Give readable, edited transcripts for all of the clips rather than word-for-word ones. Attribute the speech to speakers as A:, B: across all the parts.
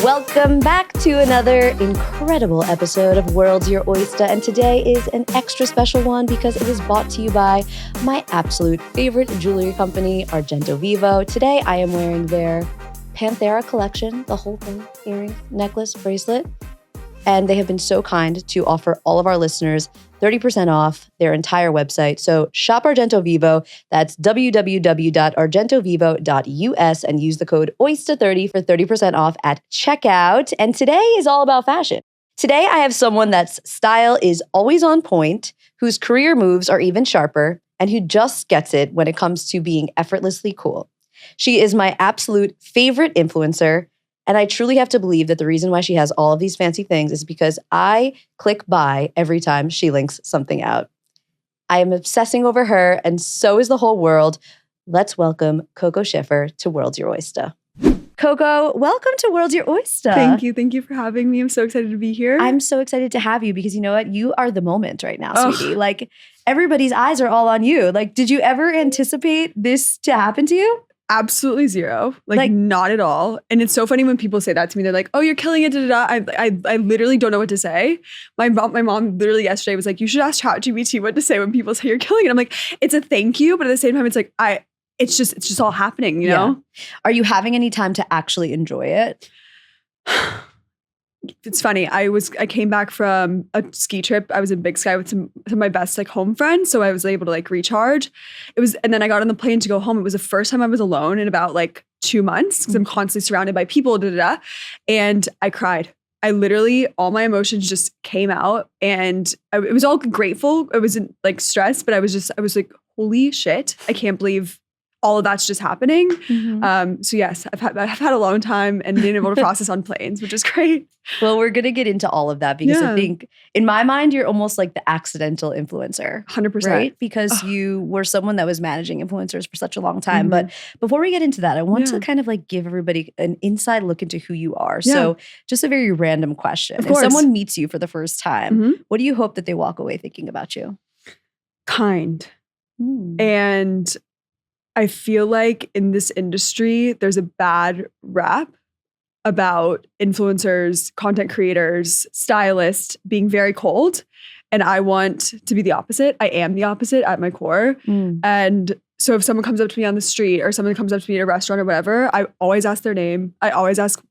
A: Welcome back to another incredible episode of World's Your Oysta. And today is an extra special one because it is brought to you by my absolute favorite jewelry company, Argento Vivo. Today I am wearing their Panthera collection, the whole thing, earrings, necklace, bracelet. And they have been so kind to offer all of our listeners 30% off their entire website. So shop Argento Vivo. That's www.argentovivo.us and use the code OYSTA30 for 30% off at checkout. And today is all about fashion. Today I have someone that's style is always on point, whose career moves are even sharper, and who just gets it when it comes to being effortlessly cool. She is my absolute favorite influencer. And I truly have to believe that the reason why she has all of these fancy things is because I click buy every time she links something out. I am obsessing over her, and so is the whole world. Let's welcome Coco Schiffer to World's Your Oysta. Coco, welcome to World's Your Oysta.
B: Thank you. Thank you for having me. I'm so excited to be here.
A: I'm so excited to have you because you know what? You are the moment right now, sweetie. Like, everybody's eyes are all on you. Like, did you ever anticipate this to happen to you?
B: Absolutely zero. Like not at all. And it's so funny when people say that to me. They're like, oh, you're killing it. Da, da, da. I literally don't know what to say. My mom literally yesterday was like, you should ask ChatGPT what to say when people say you're killing it. I'm like, it's a thank you. But at the same time, it's like, it's just all happening, you know?
A: Are you having any time to actually enjoy it?
B: It's funny. I came back from a ski trip. I was in Big Sky with some of my best home friends. So I was able to recharge. And then I got on the plane to go home. It was the first time I was alone in about 2 months because I'm constantly surrounded by people, and I cried. I literally, all my emotions just came out, and it was all grateful. I wasn't stressed, but I was like, holy shit. I can't believe all of that's just happening. Mm-hmm. So yes, I've had a long time and been able to process on planes, which is great.
A: Well, we're going to get into all of that because I think in my mind, you're almost like the accidental influencer.
B: 100%.
A: Right? Because you were someone that was managing influencers for such a long time. Mm-hmm. But before we get into that, I want to kind of give everybody an inside look into who you are. Yeah. So just a very random question. If someone meets you for the first time, what do you hope that they walk away thinking about you?
B: Kind. And I feel like in this industry, there's a bad rap about influencers, content creators, stylists being very cold. And I want to be the opposite. I am the opposite at my core. And so if someone comes up to me on the street or someone comes up to me at a restaurant or whatever, I always ask their name. I always ask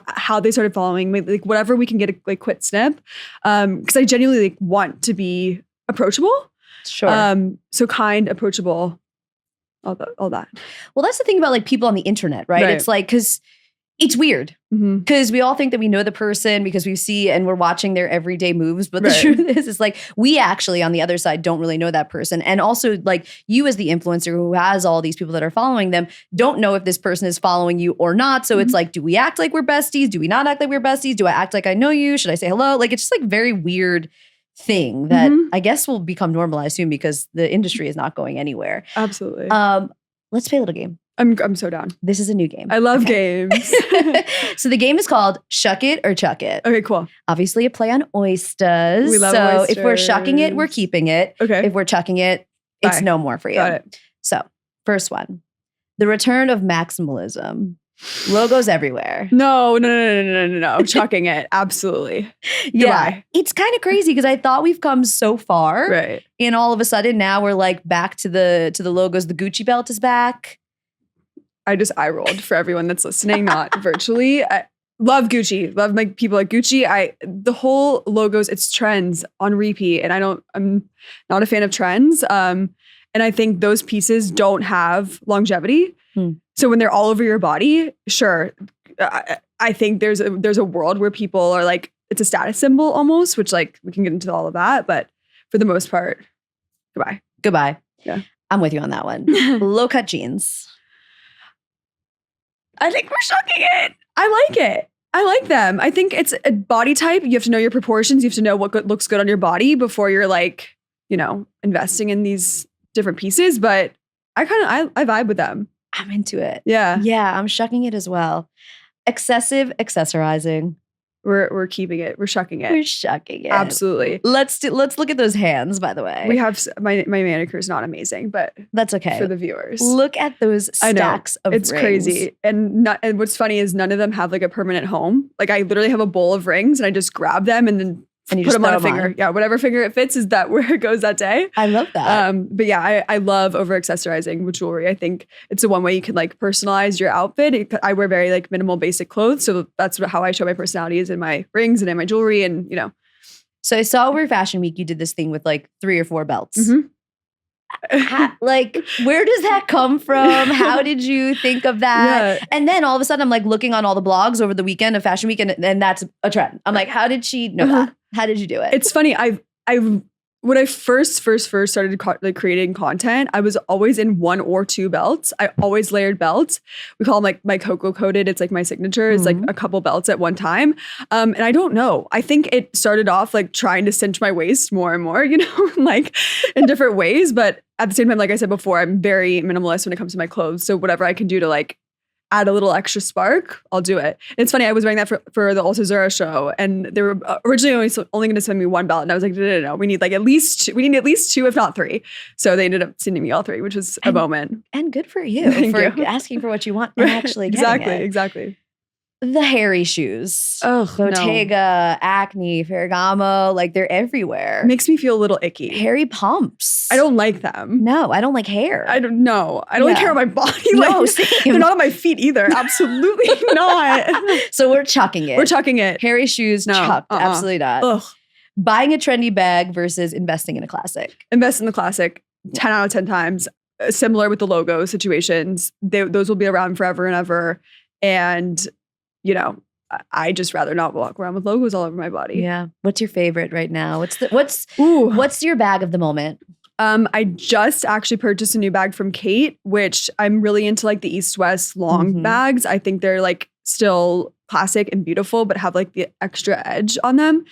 B: how they started following me, whatever we can get a quick snip. Because I genuinely want to be approachable.
A: Sure.
B: So kind, approachable. All that.
A: Well, that's the thing about people on the internet, right? It's because it's weird because we all think that we know the person because we see and we're watching their everyday moves. But the truth is we actually on the other side don't really know that person. And also you as the influencer who has all these people that are following them don't know if this person is following you or not. So it's do we act like we're besties? Do we not act like we're besties? Do I act like I know you? Should I say hello? It's just very weird thing that I guess will become normalized soon because the industry is not going anywhere.
B: Absolutely.
A: Let's play a little game.
B: I'm so down.
A: This is a new game.
B: I love games.
A: So the game is called Shuck It or Chuck It.
B: Okay, cool.
A: Obviously a play on oysters.
B: We love
A: oysters.
B: oysters.
A: If we're shucking it, we're keeping it.
B: Okay.
A: If we're chucking it, it's no more for you.
B: Got it.
A: So first one, the return of maximalism. Logos everywhere.
B: No. Chucking it. Absolutely.
A: Yeah.
B: Goodbye.
A: It's kind of crazy because I thought we've come so far.
B: Right.
A: And all of a sudden now we're back to the logos. The Gucci belt is back.
B: I just eye rolled for everyone that's listening, not virtually. I love Gucci. Love people like Gucci. The whole logos, it's trends on repeat. And I'm not a fan of trends. And I think those pieces don't have longevity. So when they're all over your body, sure. I think there's a world where people are it's a status symbol almost, which we can get into all of that. But for the most part,
A: Goodbye.
B: Yeah.
A: I'm with you on that one. Low cut jeans.
B: I think we're shucking it. I like it. I like them. I think it's a body type. You have to know your proportions. You have to know what looks good on your body before you're investing in these different pieces. But I vibe with them.
A: I'm into it.
B: Yeah.
A: Yeah, I'm shucking it as well. Excessive accessorizing.
B: We're keeping it. We're shucking it.
A: We're shucking it.
B: Absolutely.
A: Let's look at those hands, by the way.
B: We have my manicure is not amazing, but
A: that's okay
B: for the viewers.
A: Look at those stacks of
B: it's
A: rings.
B: Crazy. And what's funny is none of them have like a permanent home. Like I literally have a bowl of rings and I just grab them and then put them on a finger. Yeah, whatever finger it fits is that where it goes that day.
A: I love that.
B: But yeah, I love over accessorizing with jewelry. I think it's the one way you can like personalize your outfit. I wear very like minimal basic clothes. So that's how I show my personality is in my rings and in my jewelry and, you know.
A: So I saw over Fashion Week, you did this thing with like 3 or 4 belts. Like, where does that come from? How did you think of that? Yeah. And then all of a sudden I'm like looking on all the blogs over the weekend of Fashion Week and that's a trend. I'm like, how did she know that? How did you do it?
B: It's funny. When I first started like creating content, I was always in 1 or 2 belts. I always layered belts. We call them like my Coco coated. It's like my signature. It's like a couple belts at one time. And I don't know. I think it started off like trying to cinch my waist more and more, you know, like in different ways. But at the same time, like I said before, I'm very minimalist when it comes to my clothes. So whatever I can do to like add a little extra spark, I'll do it. And it's funny, I was wearing that for the Ulta Zura show, and they were originally only going to send me 1 belt, and I was like, no, we need at least 2, if not 3. So they ended up sending me all 3, which was a moment.
A: And good for you for asking for what you want and actually getting it.
B: Exactly.
A: The hairy shoes.
B: Oh,
A: Bottega, Acne, Ferragamo, like they're everywhere.
B: Makes me feel a little icky.
A: Hairy pumps.
B: I don't like them.
A: No, I don't like hair.
B: I don't know. I don't like hair on my body.
A: No,
B: like,
A: same.
B: They're not on my feet either. Absolutely not.
A: So we're chucking it.
B: We're chucking it.
A: Hairy shoes, chucked. Absolutely not.
B: Ugh.
A: Buying a trendy bag versus investing in a classic.
B: Invest in the classic 10 out of 10 times. Similar with the logo situations. Those will be around forever and ever. And you know, I just rather not walk around with logos all over my body.
A: Yeah. What's your favorite right now? What's your bag of the moment?
B: I just actually purchased a new bag from Kate, which I'm really into like the East-West long bags. I think they're like still classic and beautiful, but have like the extra edge on them.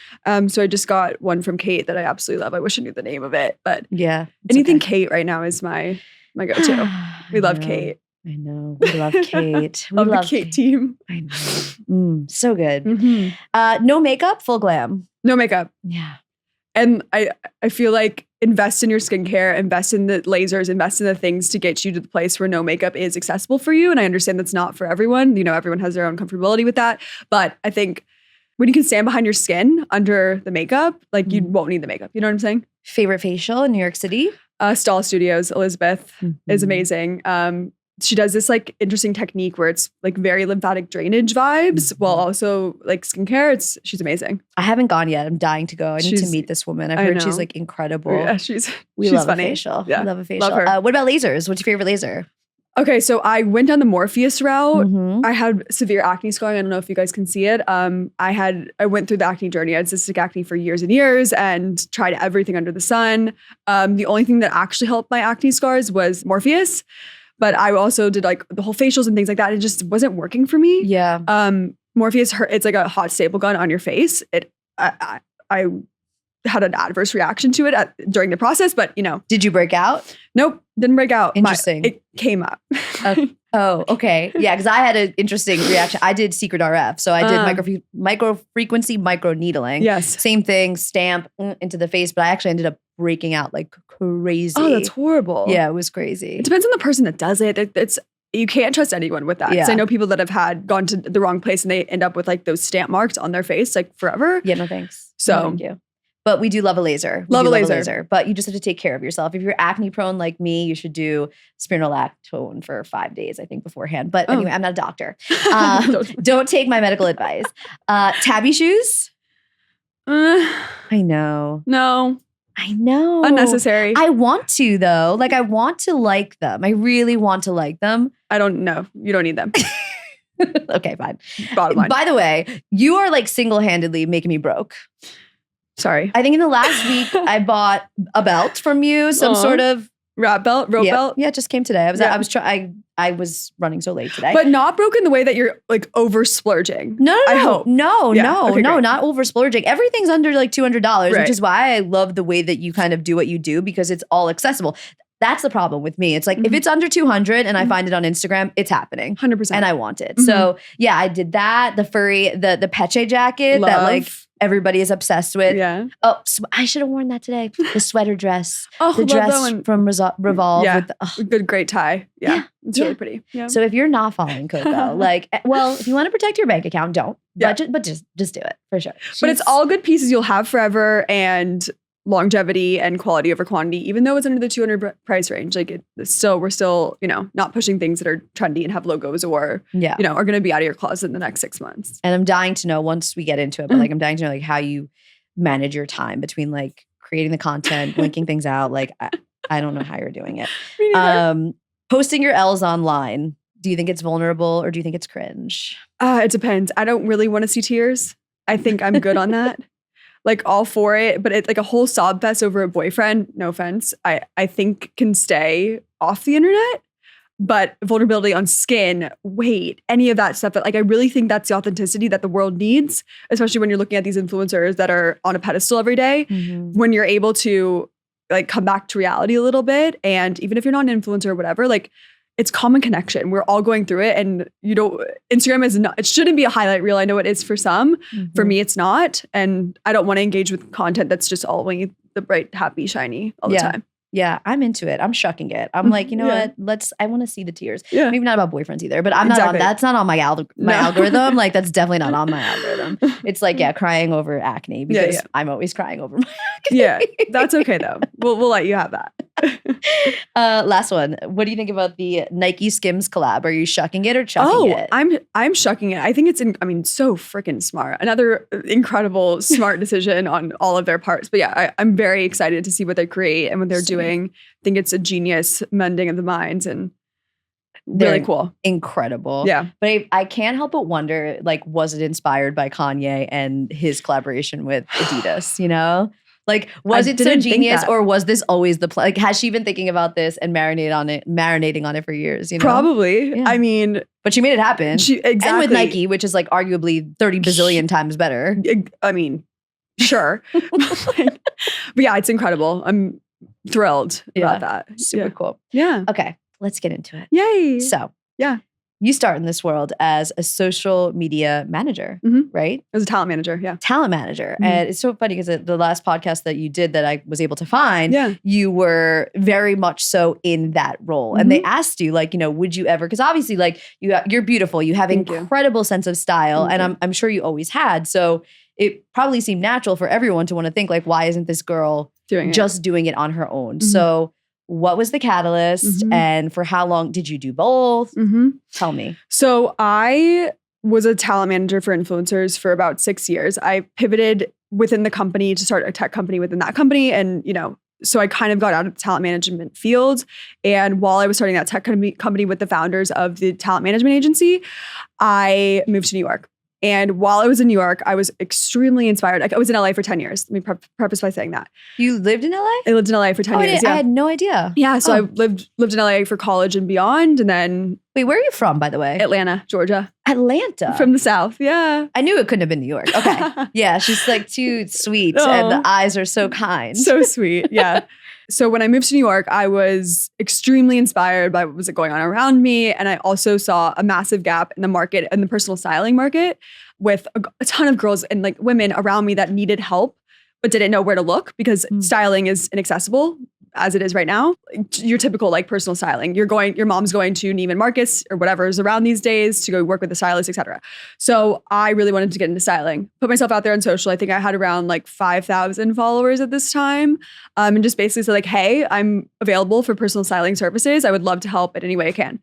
B: So I just got one from Kate that I absolutely love. I wish I knew the name of it, but
A: yeah,
B: anything Kate right now is my go-to. We love Kate.
A: I know. We love Kate. We
B: love the Kate team.
A: I know. So good. No makeup, full glam.
B: No makeup.
A: Yeah.
B: And I feel like invest in your skincare, invest in the lasers, invest in the things to get you to the place where no makeup is accessible for you. And I understand that's not for everyone. You know, everyone has their own comfortability with that. But I think when you can stand behind your skin under the makeup, like you won't need the makeup. You know what I'm saying?
A: Favorite facial in New York City?
B: Style Studios. Elizabeth is amazing. She does this like interesting technique where it's like very lymphatic drainage vibes while also like skincare. She's amazing.
A: I haven't gone yet. I'm dying to go. I need to meet this woman. I've heard she's like incredible.
B: Yeah,
A: we love
B: funny.
A: A facial.
B: Yeah.
A: We love a facial.
B: Love her.
A: What about lasers? What's your favorite laser?
B: Okay, so I went down the Morpheus route. I had severe acne scarring. I don't know if you guys can see it. I went through the acne journey. I had cystic acne for years and years and tried everything under the sun. The only thing that actually helped my acne scars was Morpheus. But I also did like the whole facials and things like that. It just wasn't working for me.
A: Yeah.
B: Morpheus, it's like a hot staple gun on your face. I had an adverse reaction to it during the process, but you know.
A: Did you break out?
B: Nope, didn't break out.
A: Interesting.
B: It came up.
A: Oh, okay. Yeah, because I had an interesting reaction. I did secret RF. So I did micro frequency, micro needling.
B: Yes.
A: Same thing, stamp into the face, but I actually ended up breaking out like crazy.
B: Oh, that's horrible.
A: Yeah, it was crazy.
B: It depends on the person that does it. You can't trust anyone with that. Yeah. I know people that have gone to the wrong place and they end up with like those stamp marks on their face like forever.
A: Yeah, no thanks.
B: So
A: no, thank you. But we do love a laser.
B: Love a laser.
A: But you just have to take care of yourself. If you're acne prone like me, you should do spironolactone for 5 days, I think, beforehand. But anyway, I'm not a doctor. Don't take my medical advice. Tabby shoes? I know.
B: No.
A: I know.
B: Unnecessary.
A: I want to, though. Like, I want to like them. I really want to like them.
B: I don't know. You don't need them.
A: Okay, fine.
B: Bottom line.
A: By the way, you are like single-handedly making me broke.
B: Sorry.
A: I think in the last week, I bought a belt from you, some sort of
B: rope belt.
A: Yeah, it just came today. I was running so late today.
B: But not broke in the way that you're like over splurging.
A: No.
B: I hope.
A: No,
B: great.
A: not over splurging. Everything's under like $200, which is why I love the way that you kind of do what you do because it's all accessible. That's the problem with me. It's like, if it's under 200 and I find it on Instagram, it's happening.
B: 100%.
A: And I want it. So yeah, I did that. The furry, the Peche jacket that like everybody is obsessed with.
B: Yeah.
A: Oh, so I should have worn that today. The sweater dress.
B: Oh,
A: the dress from Revolve.
B: Yeah.
A: With
B: Good, great tie. Yeah. It's really pretty. Yeah.
A: So if you're not following Coco, like, well, if you want to protect your bank account, don't.
B: Yeah.
A: But just do it for sure.
B: But it's all good pieces you'll have forever, and longevity and quality over quantity, even though it's under the 200 price range. Like we're still, not pushing things that are trendy and have logos or, are going to be out of your closet in the next 6 months.
A: And I'm dying to know once we get into it, but like, I'm dying to know like how you manage your time between like creating the content, linking things out. Like, I don't know how you're doing it. Posting your L's online. Do you think it's vulnerable or do you think it's cringe?
B: It depends. I don't really want to see tears. I think I'm good on that. Like all for it, but it's like a whole sob fest over a boyfriend, no offense, I think can stay off the internet. But vulnerability on skin, weight, any of that stuff, that like I really think that's the authenticity that the world needs, especially when you're looking at these influencers that are on a pedestal every day. When you're able to like come back to reality a little bit, and even if you're not an influencer or whatever, like it's common connection. We're all going through it, and Instagram is not, it shouldn't be a highlight reel. I know it is for some. For me, it's not. And I don't want to engage with content that's just all the bright, happy, shiny all the time.
A: Yeah, I'm into it. I'm shucking it. I'm like, you know what? I want to see the tears. Yeah. Maybe not about boyfriends either, but that's not on my algorithm. Like that's definitely not on my algorithm. It's like, crying over acne because I'm always crying over my acne.
B: Yeah, that's okay though. We'll let you have that.
A: Last one. What do you think about the Nike Skims collab? Are you shucking it or chucking it?
B: I'm shucking it. I think it's so freaking smart. Another incredible smart decision on all of their parts. But yeah, I'm very excited to see what they create and what they're doing. I think it's a genius mending of the minds and really cool.
A: Incredible.
B: Yeah.
A: But I can't help but wonder, like, was it inspired by Kanye and his collaboration with Adidas, Like, was it so genius or was this always the plan? Like, has she been thinking about this and marinating on it for years?
B: Probably. Yeah. I mean,
A: but she made it happen.
B: Exactly.
A: And with Nike, which is like arguably 30 bazillion times better.
B: I mean, sure. But yeah, it's incredible. I'm thrilled about that.
A: Super cool.
B: Yeah.
A: Okay, let's get into it.
B: Yay.
A: So, you start in this world as a social media manager, right?
B: As a talent manager, yeah.
A: Talent manager. And it's so funny because the last podcast that you did that I was able to find, you were very much so in that role. And they asked you, like, would you ever, because obviously, like, you're beautiful. You have incredible sense of style. And I'm sure you always had. So it probably seemed natural for everyone to want to think, like, why isn't this girl doing it on her own? So what was the catalyst and for how long did you do both? Tell me.
B: So I was a talent manager for influencers for about 6 years. I pivoted within the company to start a tech company within that company. And, so I kind of got out of the talent management field. And while I was starting that tech company with the founders of the talent management agency, I moved to New York. And while I was in New York, I was extremely inspired. Like I was in LA for 10 years. Let me preface by saying that.
A: You lived in LA?
B: I lived in LA for 10 years.
A: I had no idea.
B: Yeah. So I lived in LA for college and beyond. And then.
A: Wait, where are you from, by the way?
B: Atlanta, Georgia.
A: Atlanta?
B: From the South. Yeah.
A: I knew it couldn't have been New York. Okay. Yeah. She's like too sweet and the eyes are so kind.
B: So sweet. Yeah. So when I moved to New York, I was extremely inspired by what was going on around me. And I also saw a massive gap in the market, in the personal styling market, with a ton of girls and like women around me that needed help, but didn't know where to look because styling is inaccessible as it is right now. Your typical like personal styling, your mom's going to Neiman Marcus or whatever is around these days to go work with a stylist, etc. So I really wanted to get into styling, put myself out there on social. I think I had around like 5,000 followers at this time. And just basically said like, hey, I'm available for personal styling services. I would love to help in any way I can.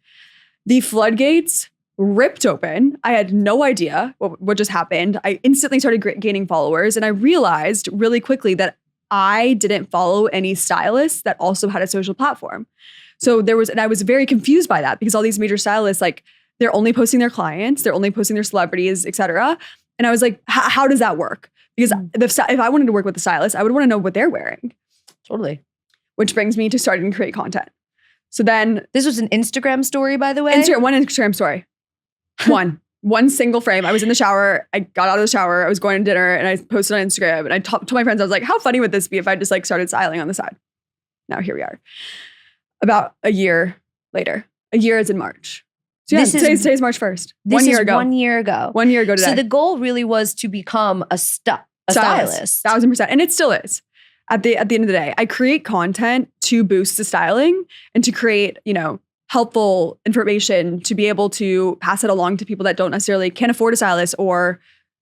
B: The floodgates ripped open. I had no idea what just happened. I instantly started gaining followers. And I realized really quickly that I didn't follow any stylists that also had a social platform. So and I was very confused by that because all these major stylists, like they're only posting their clients, they're only posting their celebrities, et cetera. And I was like, how does that work? Because if I wanted to work with a stylist, I would want to know what they're wearing.
A: Totally.
B: Which brings me to starting to create content. So then.
A: This was an Instagram story, by the way?
B: One Instagram story. One single frame. I was in the shower. I got out of the shower. I was going to dinner and I posted on Instagram and I told my friends, I was like, how funny would this be if I just like started styling on the side? Now here we are. About a year later. A year is in March. So yeah, today's March 1st. 1 year ago.
A: 1 year ago.
B: 1 year ago today.
A: So the goal really was to become a stylist.
B: 1000%. And it still is. At the end of the day, I create content to boost the styling and to create, helpful information to be able to pass it along to people that don't necessarily can't afford a stylist or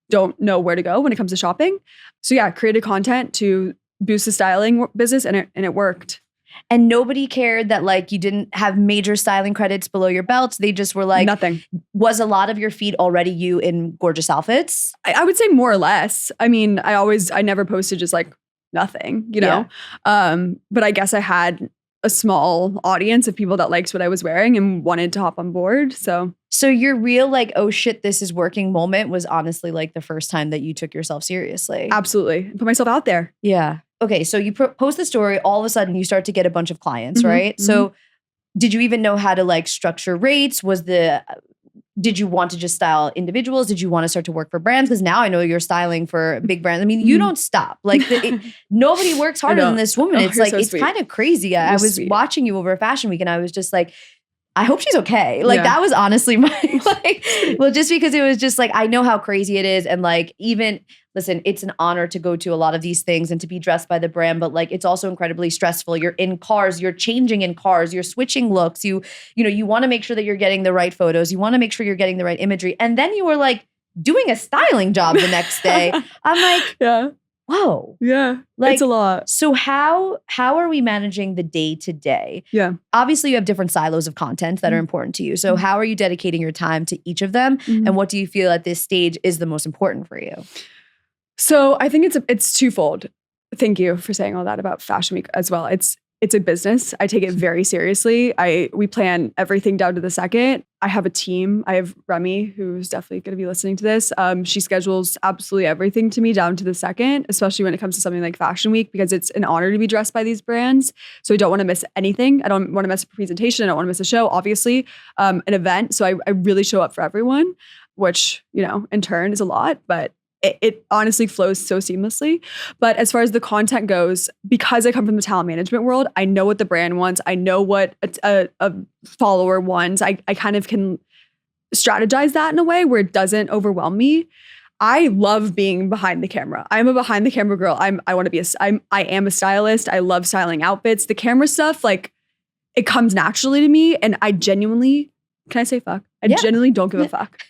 B: don't know where to go when it comes to shopping. So yeah, created content to boost the styling business and it worked.
A: And nobody cared that like you didn't have major styling credits below your belts. They just were like,
B: nothing. Was
A: a lot of your feed already you in gorgeous outfits?
B: I would say more or less. I mean, I never posted just like nothing, know? But I guess I had a small audience of people that liked what I was wearing and wanted to hop on board. So
A: your real like, oh shit, this is working moment was honestly like the first time that you took yourself seriously.
B: Absolutely. Put myself out there.
A: Yeah. Okay. So you post the story, all of a sudden you start to get a bunch of clients, right? Mm-hmm. So did you even know how to like structure rates? Did you want to just style individuals? Did you want to start to work for brands? Because now I know you're styling for big brands. I mean, you don't stop. Like nobody works harder than this woman. It's like, so it's kind of crazy. I was watching you over Fashion Week and I was just like, I hope she's okay. Like that was honestly my just because it was just like, I know how crazy it is. And like, even listen, it's an honor to go to a lot of these things and to be dressed by the brand, but like, it's also incredibly stressful. You're in cars, you're changing in cars, you're switching looks. You want to make sure that you're getting the right photos. You want to make sure you're getting the right imagery. And then you were like doing a styling job the next day. I'm like,
B: yeah.
A: Whoa.
B: Yeah.
A: Like,
B: it's a lot.
A: So how are we managing the day to day?
B: Yeah.
A: Obviously you have different silos of content that are important to you. So how are you dedicating your time to each of them? And what do you feel at this stage is the most important for you?
B: So I think it's twofold. Thank you for saying all that about Fashion Week as well. It's a business. I take it very seriously. We plan everything down to the second. I have a team. I have Remy, who's definitely going to be listening to this. She schedules absolutely everything to me down to the second, especially when it comes to something like Fashion Week, because it's an honor to be dressed by these brands. So I don't want to miss anything. I don't want to miss a presentation. I don't want to miss a show, obviously, an event. So I really show up for everyone, which, in turn is a lot, but it honestly flows so seamlessly. But as far as the content goes, because I come from the talent management world, I know what the brand wants. I know what a follower wants. I kind of can strategize that in a way where it doesn't overwhelm me. I love being behind the camera. I'm a behind the camera girl. I am a stylist. I love styling outfits. The camera stuff, like it comes naturally to me. And I genuinely, can I say fuck? I genuinely don't give a fuck.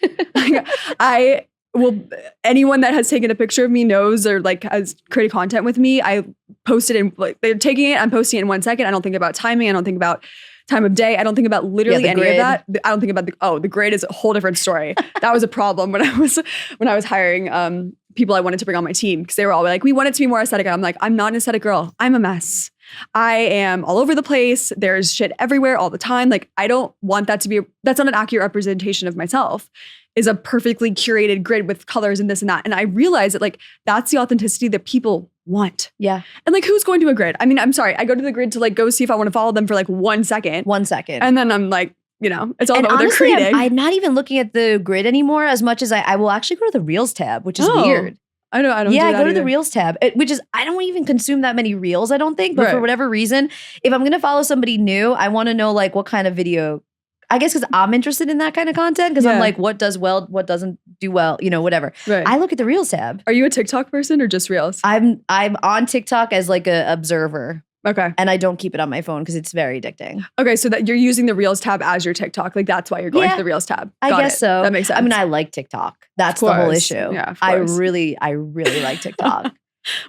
B: Anyone that has taken a picture of me knows or like has created content with me. I post it in like they're taking it. I'm posting it in 1 second. I don't think about timing. I don't think about time of day. I don't think about literally any
A: grid.
B: of that. I don't think about the grid is a whole different story. That was a problem when I was hiring people I wanted to bring on my team because they were all like, we want it to be more aesthetic. And I'm like, I'm not an aesthetic girl. I'm a mess. I am all over the place. There's shit everywhere all the time. Like I don't want that to be. That's not an accurate representation of myself. Is a perfectly curated grid with colors and this and that. And I realize that like, that's the authenticity that people want.
A: Yeah.
B: And like, who's going to a grid? I mean, I'm sorry. I go to the grid to like, go see if I want to follow them for like 1 second.
A: 1 second.
B: And then I'm like, it's all
A: and
B: about what
A: honestly,
B: they're creating.
A: I'm not even looking at the grid anymore as much as I will actually go to the Reels tab, which is weird.
B: I don't do that
A: I go to
B: either.
A: the Reels tab, which is, I don't even consume that many Reels, I don't think. But for whatever reason, if I'm going to follow somebody new, I want to know like what kind of video. I guess because I'm interested in that kind of content because I'm like, what does well, what doesn't do well, whatever.
B: Right.
A: I look at the Reels tab.
B: Are you a TikTok person or just Reels?
A: I'm on TikTok as like a observer.
B: Okay.
A: And I don't keep it on my phone because it's very addicting.
B: Okay, so that you're using the Reels tab as your TikTok. Like that's why you're going to the Reels tab.
A: I guess so.
B: That makes sense.
A: I mean, I like TikTok. That's the whole issue.
B: Yeah, of
A: I
B: course.
A: really like TikTok.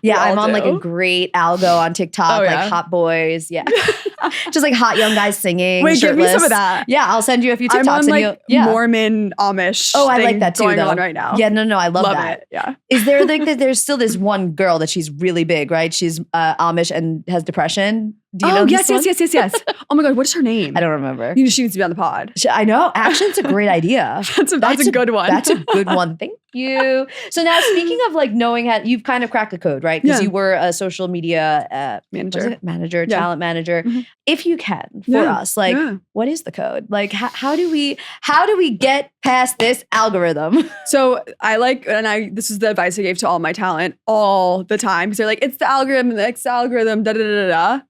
A: Yeah, I'm on like a great algo on TikTok, like hot boys. Yeah. Just like hot young guys singing.
B: Wait,
A: shirtless.
B: give me some of that.
A: Yeah, I'll send you a few TikToks.
B: I'm on like Mormon Amish.
A: Oh, I like that too.
B: Going on right now.
A: Yeah, no, I love that.
B: It. Yeah.
A: Is there like there's still this one girl that she's really big, right? She's Amish and has depression. Do you know this one?
B: Yes. Oh my God, what's her name?
A: I don't remember.
B: She needs to be on the pod.
A: I know. Actually, it's a great idea.
B: That's a good one.
A: That's a good one. Thank you. So now speaking of like knowing how, you've kind of cracked the code, right? Because you were a social media manager, talent manager. Mm-hmm. If you can, for us, like what is the code? Like how do we get past this algorithm?
B: So this is the advice I gave to all my talent all the time. Because they're like, it's the algorithm, the algorithm, da da da da.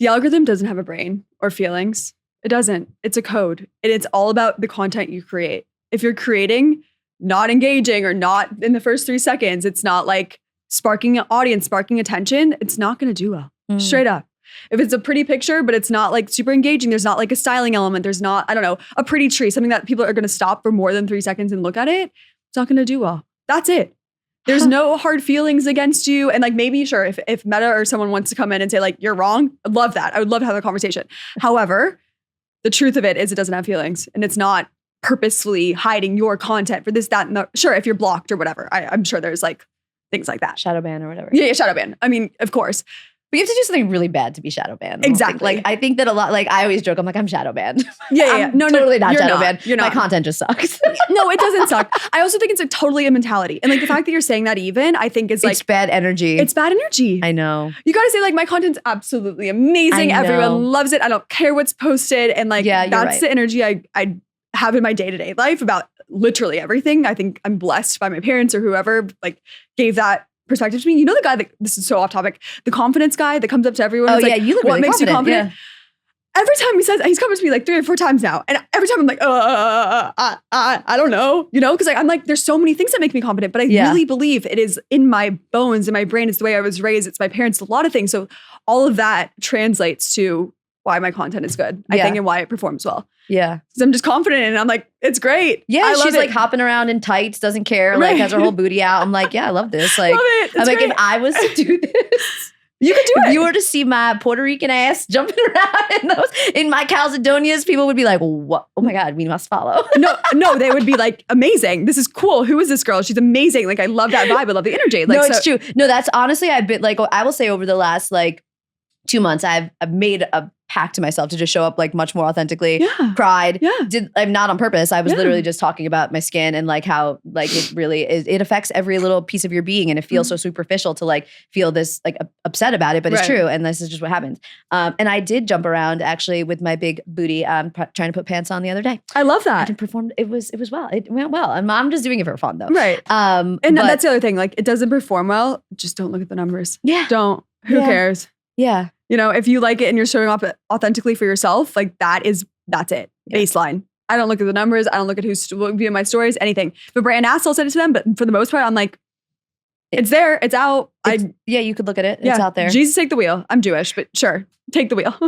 B: The algorithm doesn't have a brain or feelings. It doesn't. It's a code. And it's all about the content you create. If you're creating not engaging or not in the first 3 seconds, it's not like sparking an audience, sparking attention, it's not going to do well. Straight up. If it's a pretty picture, but it's not like super engaging, there's not like a styling element, there's not, I don't know, a pretty tree, something that people are going to stop for more than 3 seconds and look at it, it's not going to do well. That's it. There's no hard feelings against you. And like maybe, sure, if Meta or someone wants to come in and say like, you're wrong, I'd love that. I would love to have a conversation. However, the truth of it is it doesn't have feelings and it's not purposefully hiding your content for this, that, and the, sure, if you're blocked or whatever, I'm sure there's like things like that.
A: Shadow ban or whatever.
B: Yeah, shadow ban. I mean, of course.
A: But you have to do something really bad to be shadow banned.
B: Exactly.
A: I think that a lot, like I always joke, I'm like, I'm shadow banned.
B: Yeah.
A: No, totally not
B: you're
A: shadow
B: not.
A: banned.
B: You're not.
A: My content just sucks.
B: No, it doesn't suck. I also think it's like totally a mentality. And like the fact that you're saying that even, I think is like.
A: It's bad energy.
B: It's bad energy.
A: I know.
B: You got to say like, my content's absolutely amazing. Everyone loves it. I don't care what's posted. And like, that's the energy I have in my day-to-day life about literally everything. I think I'm blessed by my parents or whoever like gave that perspective to me. You know the guy that, this is so off topic, the confidence guy that comes up to everyone.
A: Oh
B: yeah,
A: like, you look really
B: what makes you confident?
A: Yeah.
B: Every time he says, he's come up to me like 3 or 4 times now. And every time I'm like, I don't know, you know? Because like, I'm like, there's so many things that make me confident, but I really believe it is in my bones, in my brain. It's the way I was raised. It's my parents, a lot of things. So all of that translates to why my content is good, I think, and why it performs well.
A: Yeah.
B: Because I'm just confident and I'm like, it's great.
A: Yeah,
B: I love
A: she's
B: it.
A: like hopping around in tights, doesn't care, like has her whole booty out. I'm like, yeah, I love this. Like,
B: love it.
A: I'm like,
B: great.
A: if I was to do this,
B: you could do it.
A: If you were to see my Puerto Rican ass jumping around in my Calzadonias, people would be like, what? Oh my God, we must follow.
B: No, they would be like, amazing. This is cool. Who is this girl? She's amazing. Like, I love that vibe. I love the energy. Like,
A: no, it's true. No, that's honestly, I've been like, I will say over the last like 2 months, I've made a pact to myself to just show up like much more authentically.
B: Yeah.
A: Cried.
B: Yeah.
A: I'm not on purpose. I was literally just talking about my skin and like how like it really is. It affects every little piece of your being, and it feels so superficial to like feel this like upset about it, but it's true, and this is just what happens. And I did jump around actually with my big booty, trying to put pants on the other day.
B: I love that.
A: And performed. It was well. It went well, and I'm just doing it for fun though.
B: Right. And that's the other thing. Like, it doesn't perform well. Just don't look at the numbers.
A: Yeah.
B: Don't. Who cares?
A: Yeah.
B: You know, if you like it and you're showing up authentically for yourself, like that's it. Yeah. Baseline. I don't look at the numbers. I don't look at who's viewing my stories, anything. If a brand asks, I'll send it to them. But for the most part, I'm like, it's there. It's out.
A: You could look at it. It's out there.
B: Jesus, take the wheel. I'm Jewish, but sure. Take the wheel.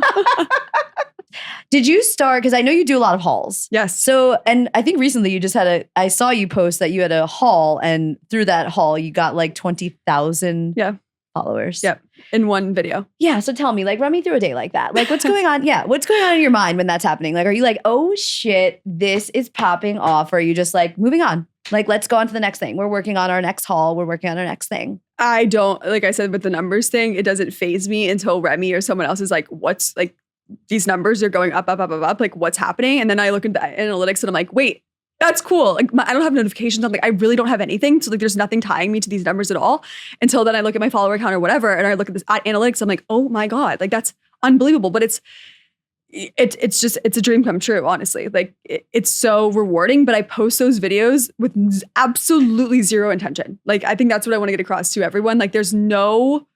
A: Did you start, because I know you do a lot of hauls.
B: Yes.
A: So, and I think recently you just I saw you post that you had a haul, and through that haul, you got like 20,000 followers.
B: Yep. In one video.
A: Yeah. So tell me, like, run me through a day like that. Like, what's going on? Yeah. What's going on in your mind when that's happening? Like, are you like, oh shit, this is popping off? Or are you just like, moving on? Like, let's go on to the next thing. We're working on our next haul. We're working on our next thing.
B: I don't, like I said, with the numbers thing, it doesn't faze me until Remy or someone else is like, what's like, these numbers are going up. Like, what's happening? And then I look at the analytics and I'm like, wait, that's cool. Like, I don't have notifications on, like, I really don't have anything. So like, there's nothing tying me to these numbers at all until then I look at my follower count or whatever. And I look at this analytics. I'm like, oh my God, like that's unbelievable. But it's a dream come true, honestly. Like, it's so rewarding, but I post those videos with absolutely zero intention. Like, I think that's what I want to get across to everyone. Like, there's no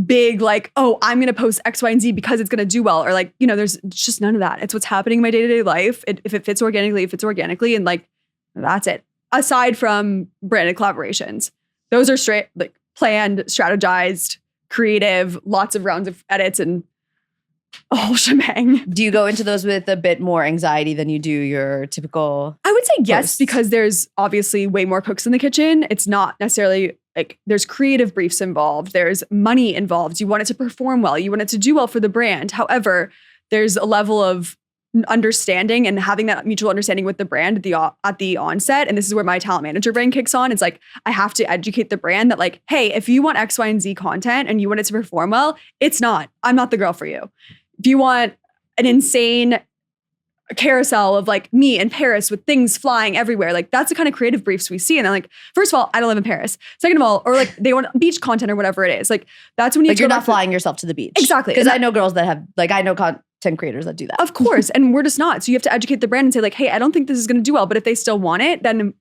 B: big like, oh, I'm going to post X, Y, and Z because it's going to do well. Or like, you know, there's just none of that. It's what's happening in my day-to-day life. If it fits organically, and like, that's it. Aside from branded collaborations, those are straight, like planned, strategized, creative, lots of rounds of edits and a whole shebang.
A: Do you go into those with a bit more anxiety than you do your typical?
B: I would say yes,
A: posts?
B: Because there's obviously way more cooks in the kitchen. It's not necessarily like there's creative briefs involved. There's money involved. You want it to perform well. You want it to do well for the brand. However, there's a level of understanding and having that mutual understanding with the brand at the onset. And this is where my talent manager brain kicks on. It's like, I have to educate the brand that like, hey, if you want X, Y, and Z content and you want it to perform well, I'm not the girl for you. If you want an insane carousel of like me in Paris with things flying everywhere, like that's the kind of creative briefs we see. And then like, first of all, I don't live in Paris. Second of all, or like they want beach content or whatever it is. Like that's when
A: like you're not flying yourself to the beach.
B: Exactly.
A: Because I know girls that have, like I know content creators that do that.
B: Of course. And we're just not. So you have to educate the brand and say like, hey, I don't think this is going to do well. But if they still want it, then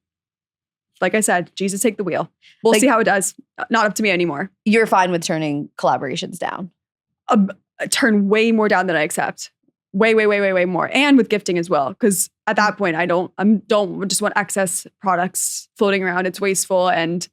B: like I said, Jesus, take the wheel. We'll see how it does. Not up to me anymore.
A: You're fine with turning collaborations down.
B: turn way more down than I accept. Way more. And with gifting as well. Because at that point, I don't just want excess products floating around. It's wasteful. And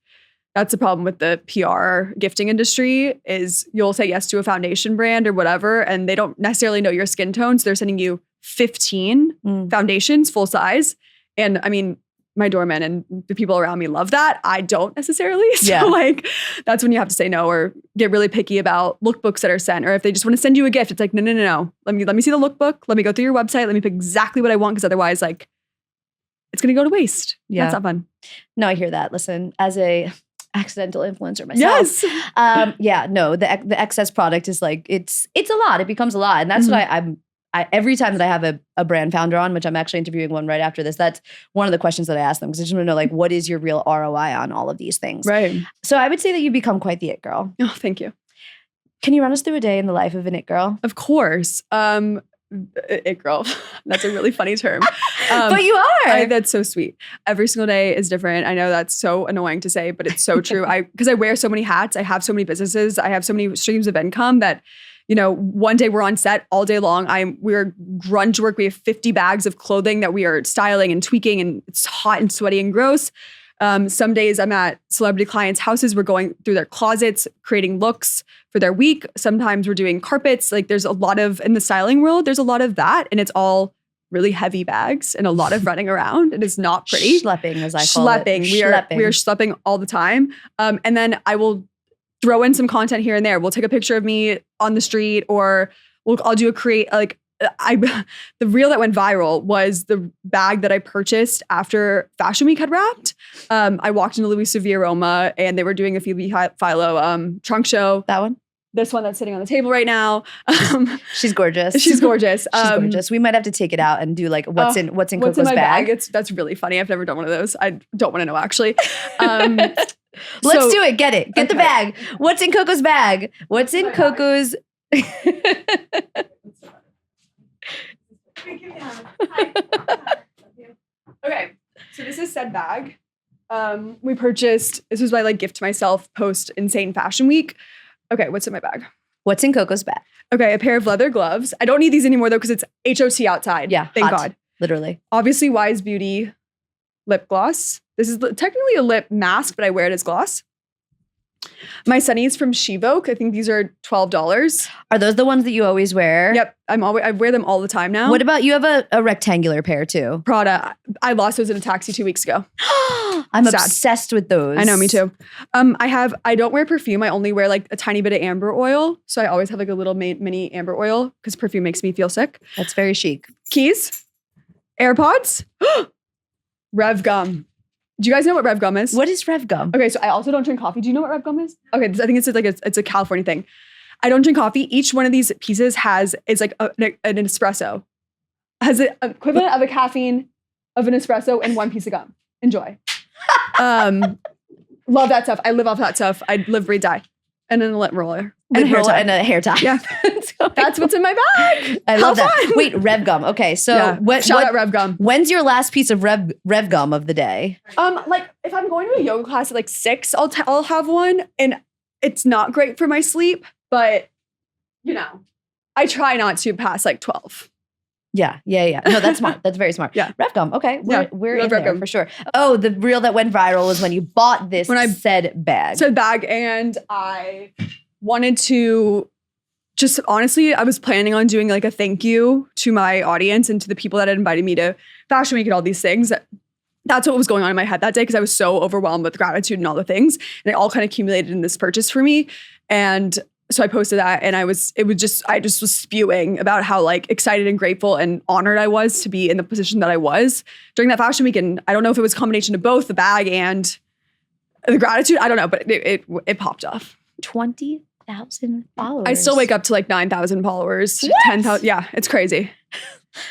B: that's the problem with the PR gifting industry is you'll say yes to a foundation brand or whatever, and they don't necessarily know your skin tone. So they're sending you 15 foundations full size. And I mean, my doorman and the people around me love that. I don't necessarily. So like, that's when you have to say no or get really picky about lookbooks that are sent. Or if they just want to send you a gift, it's like, no. Let me see the lookbook. Let me go through your website. Let me pick exactly what I want. Because otherwise, like, it's going to go to waste. Yeah. That's not fun.
A: No, I hear that. Listen, as a accidental influencer myself.
B: Yes.
A: The excess product is like, it's a lot. It becomes a lot. And that's what I every time that I have a brand founder on, which I'm actually interviewing one right after this, that's one of the questions that I ask them because I just want to know, like, what is your real ROI on all of these things?
B: Right.
A: So I would say that you become quite the it girl.
B: Oh, thank you.
A: Can you run us through a day in the life of an it girl?
B: Of course. It girl. That's a really funny term.
A: But you are.
B: That's so sweet. Every single day is different. I know that's so annoying to say, but it's so true. Because I wear so many hats. I have so many businesses. I have so many streams of income that, you know, one day we're on set all day long. We're grunge work. We have 50 bags of clothing that we are styling and tweaking, and it's hot and sweaty and gross. Some days I'm at celebrity clients' houses. We're going through their closets, creating looks for their week. Sometimes we're doing carpets. Like there's a lot of, in the styling world, there's a lot of that. And it's all really heavy bags and a lot of running around. It is not pretty.
A: Schlepping, as I call it.
B: We are schlepping all the time. And then I will throw in some content here and there. We'll take a picture of me on the street, or I'll do the reel that went viral was the bag that I purchased after Fashion Week had wrapped. I walked into Louis Severe Roma and they were doing a Phoebe Philo trunk show.
A: That one?
B: This one that's sitting on the table right now.
A: She's gorgeous.
B: She's gorgeous.
A: She's gorgeous. We might have to take it out and do like what's in Coco's bag.
B: That's really funny. I've never done one of those. I don't want to know actually.
A: Let's do it. Get it. Get the bag. What's in Coco's bag? What's in Coco's?
B: Okay, so this is said bag. We purchased, this was my like gift to myself post Insane Fashion Week. Okay, what's in my bag?
A: What's in Coco's bag?
B: Okay, a pair of leather gloves. I don't need these anymore though because it's HOT outside.
A: Yeah,
B: thank
A: hot,
B: God.
A: Literally.
B: Obviously, Wise Beauty lip gloss. This is technically a lip mask, but I wear it as gloss. My sunnies from Shevoke. I think these are $12.
A: Are those the ones that you always wear?
B: Yep. I wear them all the time now.
A: What about, you have a rectangular pair too?
B: Prada. I lost those in a taxi 2 weeks ago.
A: I'm obsessed with those.
B: I know, me too. I don't wear perfume. I only wear like a tiny bit of amber oil. So I always have like a little mini amber oil because perfume makes me feel sick.
A: That's very chic.
B: Keys. AirPods. Rev gum. Do you guys know what Rev gum is?
A: What is Rev gum?
B: Okay, so I also don't drink coffee. Do you know what Rev gum is? Okay, I think it's a California thing. I don't drink coffee. Each one of these pieces is like an espresso. Has the equivalent of a caffeine of an espresso and one piece of gum. Enjoy. Love that stuff. I live off that stuff. I live, breathe, die. And then a lint roller.
A: And a hair tie.
B: Yeah. That's what's in my bag.
A: I love that. Wait, Rev gum. Okay, so
B: shout out Rev gum.
A: When's your last piece of Rev gum of the day?
B: Like if I'm going to a yoga class at like 6, I'll have one, and it's not great for my sleep, but you know, I try not to pass like 12.
A: Yeah. No, that's smart. That's very smart.
B: Yeah.
A: Rev gum. Okay. We're in
B: Rev
A: there
B: gum
A: for sure. Oh, the reel that went viral was when you bought this said bag.
B: And I wanted to just honestly, I was planning on doing like a thank you to my audience and to the people that had invited me to Fashion Week and all these things. That's what was going on in my head that day because I was so overwhelmed with gratitude and all the things. And it all kind of accumulated in this purchase for me. And so I posted that and I just was spewing about how like excited and grateful and honored I was to be in the position that I was during that Fashion Week. And I don't know if it was a combination of both the bag and the gratitude. I don't know, but it popped off.
A: 20,000 followers.
B: I still wake up to like 9,000 followers, 10,000. Yeah, it's crazy.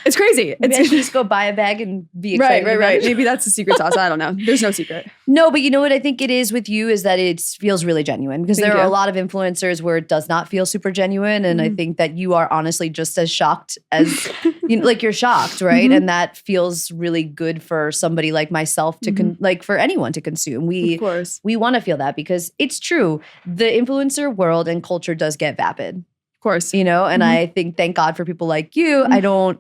B: It's crazy.
A: Maybe I should just go buy a bag and be excited.
B: Right. Maybe that's the secret sauce. I don't know. There's no secret.
A: No, but you know what I think it is with you is that it feels really genuine because there are a lot of influencers where it does not feel super genuine. And I think that you are honestly just as shocked as, like you're shocked, right? And that feels really good for somebody like myself to, like for anyone to consume. We want to feel that because it's true. The influencer world and culture does get vapid.
B: Of course.
A: You know, and I think, thank God for people like you. I don't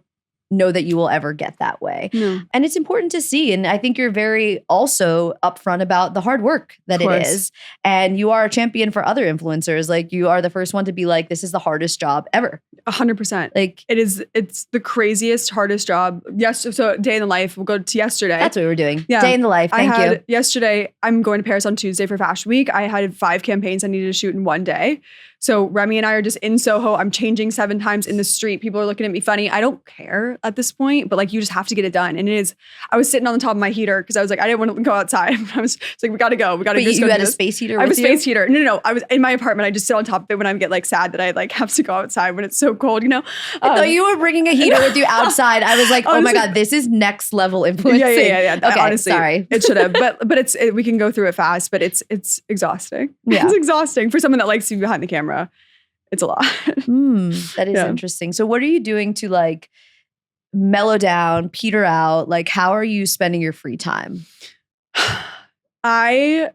A: know that you will ever get that way.
B: No.
A: And it's important to see. And I think you're very also upfront about the hard work that it is. And you are a champion for other influencers. Like, you are the first one to be like, this is the hardest job ever.
B: 100%.
A: Like,
B: it's the craziest, hardest job. Yes. So day in the life, we'll go to yesterday.
A: That's what we were doing.
B: Yeah.
A: Day in the life. Thank you.
B: Yesterday, I'm going to Paris on Tuesday for Fashion Week. I had 5 campaigns I needed to shoot in one day. So Remy and I are just in Soho. I'm changing 7 times in the street. People are looking at me funny. I don't care at this point, but like, you just have to get it done. And I was sitting on the top of my heater because I was like, I didn't want to go outside. It's like, we got to go. We got to just go.
A: You had a space heater?
B: I have a space heater. No. I was in my apartment. I just sit on top of it when I get like sad that I like have to go outside when it's so cold, you know?
A: I thought you were bringing a heater with you outside. I was like, oh my God, this is next level influencing.
B: Yeah.
A: Okay,
B: honestly,
A: sorry.
B: It should have, but we can go through it fast, but it's exhausting.
A: Yeah.
B: It's exhausting for someone that likes to be behind the camera. It's a lot.
A: That is interesting. So what are you doing to like mellow down, peter out? Like, how are you spending your free time?
B: I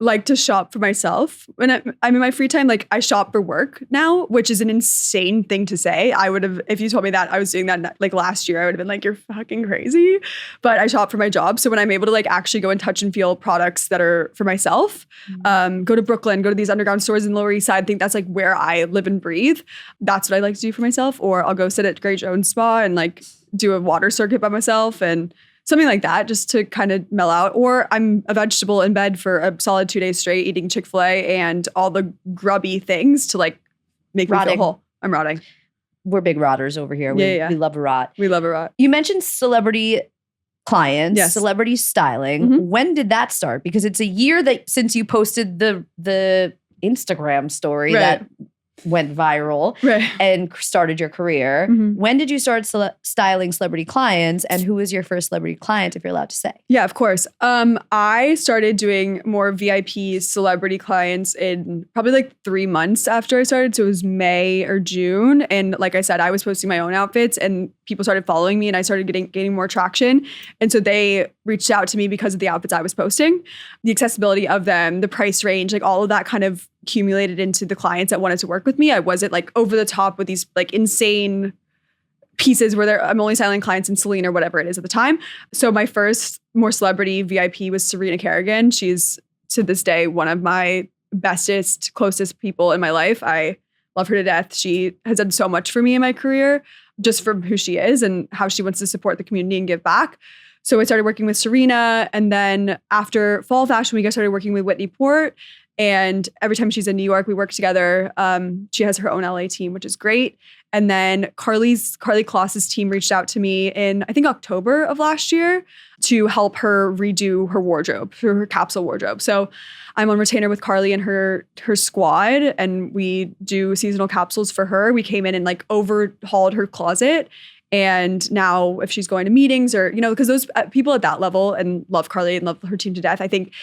B: like to shop for myself. When I'm in my free time, like I shop for work now, which is an insane thing to say. I would have, if you told me that I was doing that like last year, I would have been like, you're fucking crazy. But I shop for my job. So when I'm able to like actually go and touch and feel products that are for myself, go to Brooklyn, go to these underground stores in the Lower East Side, I think that's like where I live and breathe. That's what I like to do for myself. Or I'll go sit at Grey Jones Spa and like do a water circuit by myself and something like that, just to kind of mellow out. Or I'm a vegetable in bed for a solid 2 days straight, eating Chick-fil-A and all the grubby things to like make me feel whole. I'm rotting.
A: We're big rotters over here. We love a rot.
B: We love a rot.
A: You mentioned celebrity clients, celebrity styling. When did that start? Because it's a year since you posted the Instagram story that went viral and started your career. When did you start styling celebrity clients, and who was your first celebrity client, if you're allowed to say?
B: Yeah, of course. I started doing more VIP celebrity clients in probably like 3 months after I started. So it was May or June. And like I said, I was posting my own outfits and people started following me and I started gaining more traction. And so they reached out to me because of the outfits I was posting, the accessibility of them, the price range, like all of that kind of accumulated into the clients that wanted to work with me. I wasn't like over the top with these like insane pieces where I'm only styling clients in Celine or whatever it is at the time. So my first more celebrity VIP was Serena Kerrigan. She's to this day one of my bestest, closest people in my life. I love her to death. She has done so much for me in my career just from who she is and how she wants to support the community and give back. So I started working with Serena. And then after Fall Fashion Week, I started working with Whitney Port. And every time she's in New York, we work together. She has her own LA team, which is great. And then Carly Kloss's team reached out to me in, I think, October of last year to help her redo her wardrobe, her capsule wardrobe. So I'm on retainer with Carly and her squad, and we do seasonal capsules for her. We came in and like overhauled her closet. And now if she's going to meetings or, you know, because those people at that level and love Carly and love her team to death, I think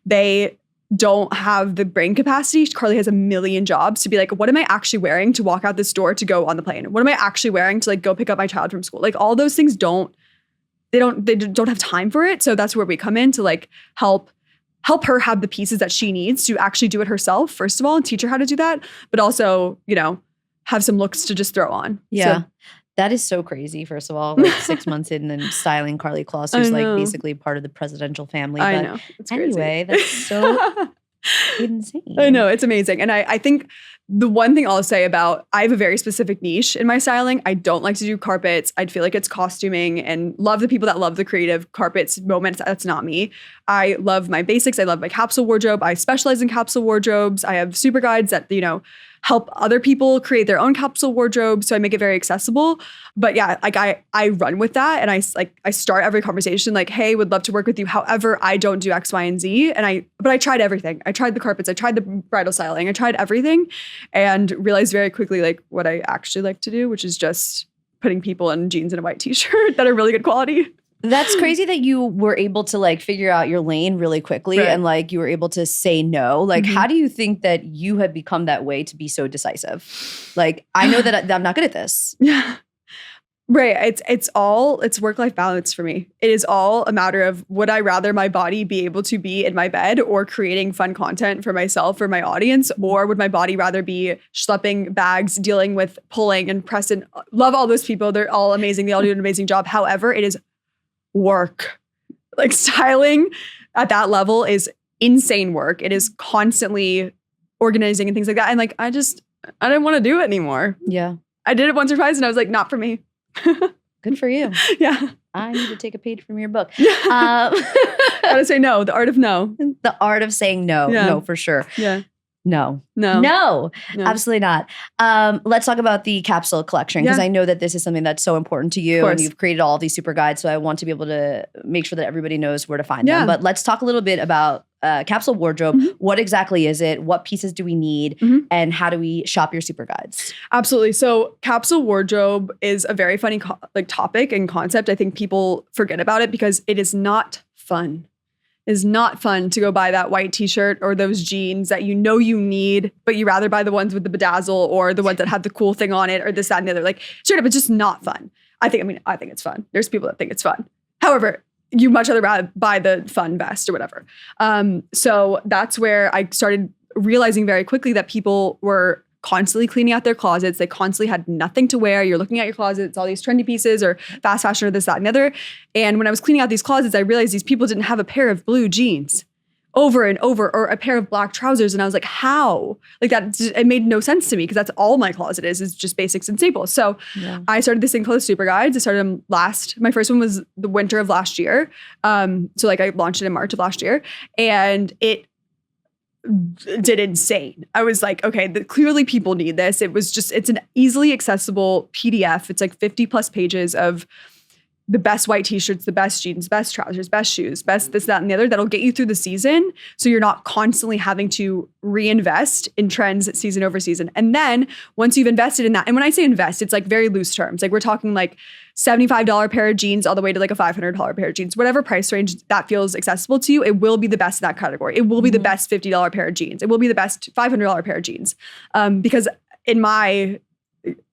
B: they don't have the brain capacity. Carly has a million jobs to be like, what am I actually wearing to walk out this door to go on the plane? What am I actually wearing to like go pick up my child from school? Like all those things don't have time for it. So that's where we come in to like help her have the pieces that she needs to actually do it herself, first of all, and teach her how to do that. But also, you know, have some looks to just throw on.
A: Yeah.
B: So,
A: that is so crazy, first of all, like 6 months in and styling Carly Kloss, who's like basically part of the presidential family. But
B: I know. It's crazy.
A: Anyway, that's so insane.
B: I know, it's amazing. And I think the one thing I'll say about, I have a very specific niche in my styling. I don't like to do carpets. I feel like it's costuming and love the people that love the creative carpets moments. That's not me. I love my basics. I love my capsule wardrobe. I specialize in capsule wardrobes. I have super guides that, you know, help other people create their own capsule wardrobe. So I make it very accessible. But yeah, like I run with that. And I start every conversation like, hey, would love to work with you. However, I don't do X, Y, and Z. But I tried everything. I tried the carpets. I tried the bridal styling. I tried everything and realized very quickly like what I actually like to do, which is just putting people in jeans and a white t-shirt that are really good quality.
A: That's crazy that you were able to like figure out your lane really quickly and like you were able to say no. Like, how do you think that you have become that way to be so decisive? Like, I know that I'm not good at this.
B: Yeah. Right. It's work-life balance for me. It is all a matter of, would I rather my body be able to be in my bed or creating fun content for myself or my audience, or would my body rather be schlepping bags, dealing with pulling and pressing? Love all those people. They're all amazing. They all do an amazing job. However, it is work. Like styling at that level is insane work. It is constantly organizing and things like that. And like, I didn't want to do it anymore.
A: Yeah.
B: I did it once or twice and I was like, not for me.
A: Good for you.
B: Yeah.
A: I need to take a page from your book.
B: Gotta say no. The art of no.
A: The art of saying no.
B: Yeah.
A: No, for sure.
B: Yeah.
A: No.
B: No.
A: Absolutely not. Let's talk about the capsule collection, because I know that this is something that's so important to you, and you've created all these super guides. So I want to be able to make sure that everybody knows where to find them. But let's talk a little bit about capsule wardrobe. What exactly is it? What pieces do we need? And how do we shop your super guides?
B: Absolutely. So capsule wardrobe is a very funny topic and concept. I think people forget about it because it is not fun. It is not fun to go buy that white t-shirt or those jeans that you know you need, but you rather buy the ones with the bedazzle or the ones that have the cool thing on it or this, that, and the other. Like straight up, it's just not fun. I think it's fun. There's people that think it's fun. However, you much rather buy the fun vest or whatever. So that's where I started realizing very quickly that people were constantly cleaning out their closets. They constantly had nothing to wear. You're looking at your closet, it's all these trendy pieces or fast fashion or this, that, and the other. And when I was cleaning out these closets, I realized these people didn't have a pair of blue jeans over and over, or a pair of black trousers. And I was like, how? Like that, it made no sense to me because that's all my closet is just basics and staples. So I started this thing called the Super Guides. I started them my first one was the winter of last year. So like I launched it in March of last year, and it did insane. I was like, okay, clearly people need this. It's an easily accessible PDF. It's like 50 plus pages of the best white t-shirts, the best jeans, best trousers, best shoes, best this, that, and the other that'll get you through the season. So you're not constantly having to reinvest in trends season over season. And then once you've invested in that, and when I say invest, it's like very loose terms. Like we're talking like $75 pair of jeans all the way to like a $500 pair of jeans, whatever price range that feels accessible to you, it will be the best in that category. It will be the best $50 pair of jeans. It will be the best $500 pair of jeans. Because in my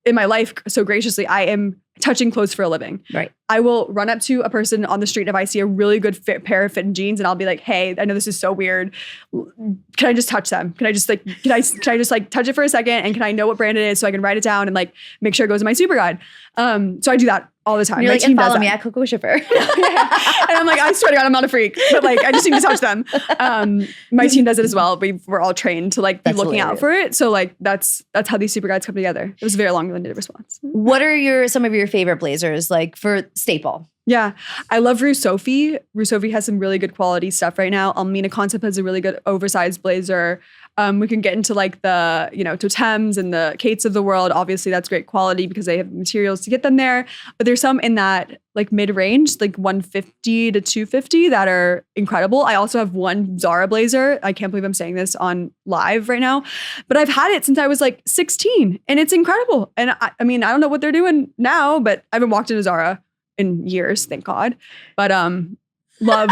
B: life, so graciously, I am touching clothes for a living.
A: Right.
B: I will run up to a person on the street if I see a really good pair of fitting jeans, and I'll be like, "Hey, I know this is so weird. Can I just touch them? Can I just touch it for a second? And can I know what brand it is so I can write it down and like make sure it goes in my super guide?" So I do that all the time.
A: You're
B: my
A: like,
B: team
A: and follow
B: does
A: me
B: that.
A: at Coco Schiffer.
B: And I'm like, I swear to God, I'm not a freak, but like, I just need to touch them. My team does it as well. We're all trained to like be looking out for it. So like, that's how these super guides come together. It was a very long-winded response.
A: What are some of your favorite blazers, like for staple?
B: Yeah, I love Rue Sophie. Rue Sophie has some really good quality stuff right now. Almina Concept has a really good oversized blazer. We can get into like the, Totems and the Kates of the world. Obviously, that's great quality because they have materials to get them there. But there's some in that like mid-range, like 150 to 250 that are incredible. I also have one Zara blazer. I can't believe I'm saying this on live right now, but I've had it since I was like 16 and it's incredible. And I mean, I don't know what they're doing now, but I haven't walked into Zara in years, thank God. But love.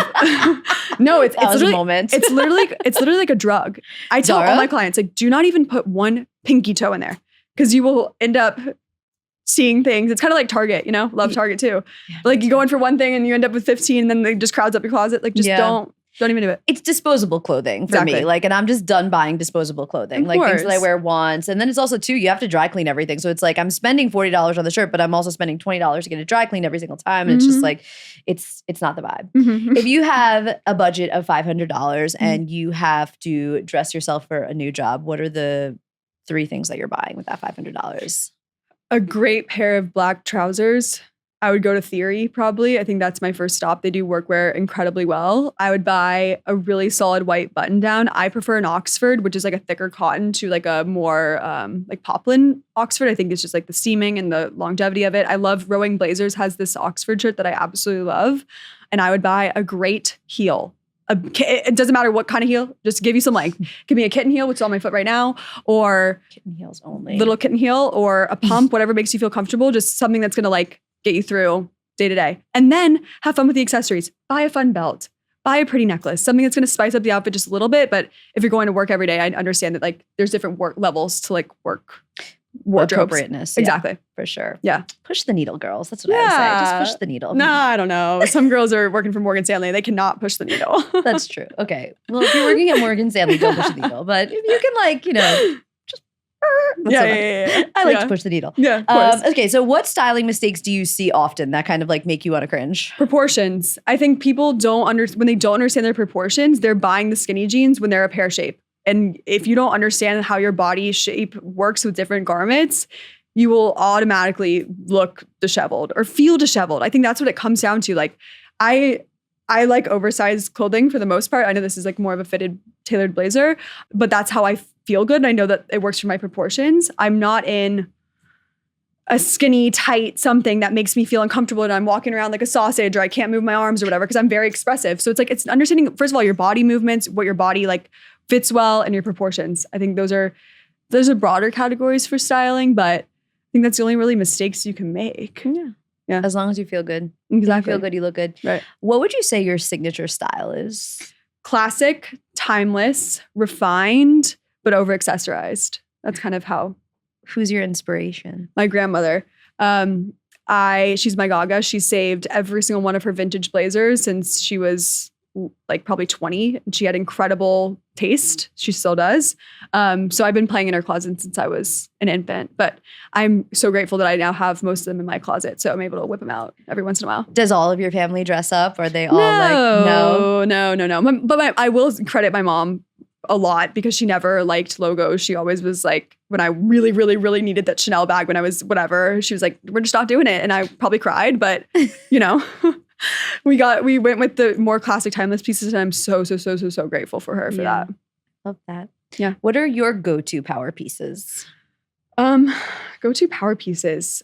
B: No, it's literally a moment. it's literally like a drug. I tell all my clients, like, do not even put one pinky toe in there because you will end up seeing things. It's kind of like Target, love Target too. Yeah. Like you go in for one thing and you end up with 15 and then they just crowds up your closet. Like just don't even do it.
A: It's disposable clothing for me. Like, and I'm just done buying disposable clothing. Like things that I wear once. And then it's also too, you have to dry clean everything. So it's like I'm spending $40 on the shirt, but I'm also spending $20 to get it dry cleaned every single time. And it's just like, it's not the vibe. If you have a budget of $500 and you have to dress yourself for a new job, what are the 3 things that you're buying with that $500?
B: A great pair of black trousers. I would go to Theory probably. I think that's my first stop. They do workwear incredibly well. I would buy a really solid white button down. I prefer an Oxford, which is like a thicker cotton, to like a more like poplin Oxford. I think it's just like the seaming and the longevity of it. I love Rowing Blazers has this Oxford shirt that I absolutely love. And I would buy a great heel. It doesn't matter what kind of heel, just give you some length. Give me a kitten heel, which is on my foot right now, or
A: kitten heels only.
B: Little kitten heel or a pump, whatever makes you feel comfortable. Just something that's going to like get you through day to day. And then have fun with the accessories. Buy a fun belt. Buy a pretty necklace. Something that's going to spice up the outfit just a little bit. But if you're going to work every day, I understand that like there's different work levels to like work. wardrobes.
A: Appropriateness.
B: Exactly.
A: For sure.
B: Yeah.
A: Push the needle, girls. That's what I would say. Just push the needle.
B: No, I don't know. Some girls are working for Morgan Stanley. They cannot push the needle.
A: That's true. Okay. Well, if you're working at Morgan Stanley, don't push the needle. But if you can just
B: yeah.
A: I like to push the needle.
B: Yeah, of course.
A: Okay, so what styling mistakes do you see often that kind of like make you want to cringe?
B: Proportions. I think people when they don't understand their proportions, they're buying the skinny jeans when they're a pear shape. And if you don't understand how your body shape works with different garments, you will automatically look disheveled or feel disheveled. I think that's what it comes down to. Like, I like oversized clothing for the most part. I know this is like more of a fitted, tailored blazer, but that's how I feel good. And I know that it works for my proportions. I'm not in a skinny, tight something that makes me feel uncomfortable and I'm walking around like a sausage or I can't move my arms or whatever because I'm very expressive. So it's like, it's understanding, first of all, your body movements, what your body like fits well, and your proportions. I think those are broader categories for styling, but I think that's the only really mistakes you can make. Yeah.
A: As long as you feel good.
B: Exactly.
A: You feel good, you look good.
B: Right.
A: What would you say your signature style is?
B: Classic, timeless, refined, but over accessorized. That's kind of how.
A: Who's your inspiration?
B: My grandmother. She's my gaga. She saved every single one of her vintage blazers since she was like probably 20. And she had incredible taste. She still does. So I've been playing in her closet since I was an infant. But I'm so grateful that I now have most of them in my closet. So I'm able to whip them out every once in a while.
A: Does all of your family dress up? Are they all no?
B: But I will credit my mom a lot because she never liked logos. She always was like, when I really, really, really needed that Chanel bag when I was whatever, she was like, we're just not doing it. And I probably cried, but we went with the more classic timeless pieces, and I'm so grateful for her for that.
A: Love that.
B: Yeah.
A: What are your go-to power pieces?
B: Go-to power pieces.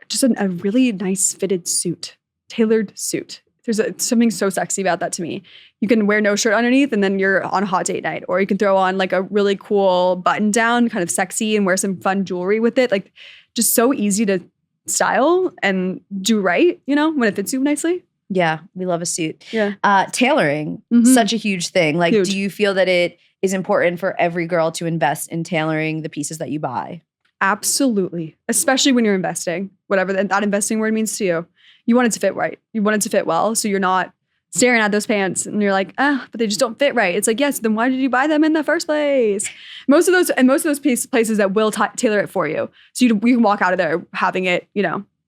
B: Just a really nice fitted suit, tailored suit. There's something so sexy about that to me. You can wear no shirt underneath and then you're on a hot date night, or you can throw on like a really cool button down, kind of sexy, and wear some fun jewelry with it. Like, just so easy to style and do right, when it fits you nicely.
A: Yeah, we love a suit.
B: Yeah.
A: Tailoring, such a huge thing. Like, huge. Do you feel that it is important for every girl to invest in tailoring the pieces that you buy?
B: Absolutely. Especially when you're investing, whatever that investing word means to you. You want it to fit right. You want it to fit well. So you're not staring at those pants and you're like, but they just don't fit right. It's like, yes, then why did you buy them in the first place? Most of those places that will tailor it for you. So you can walk out of there having it,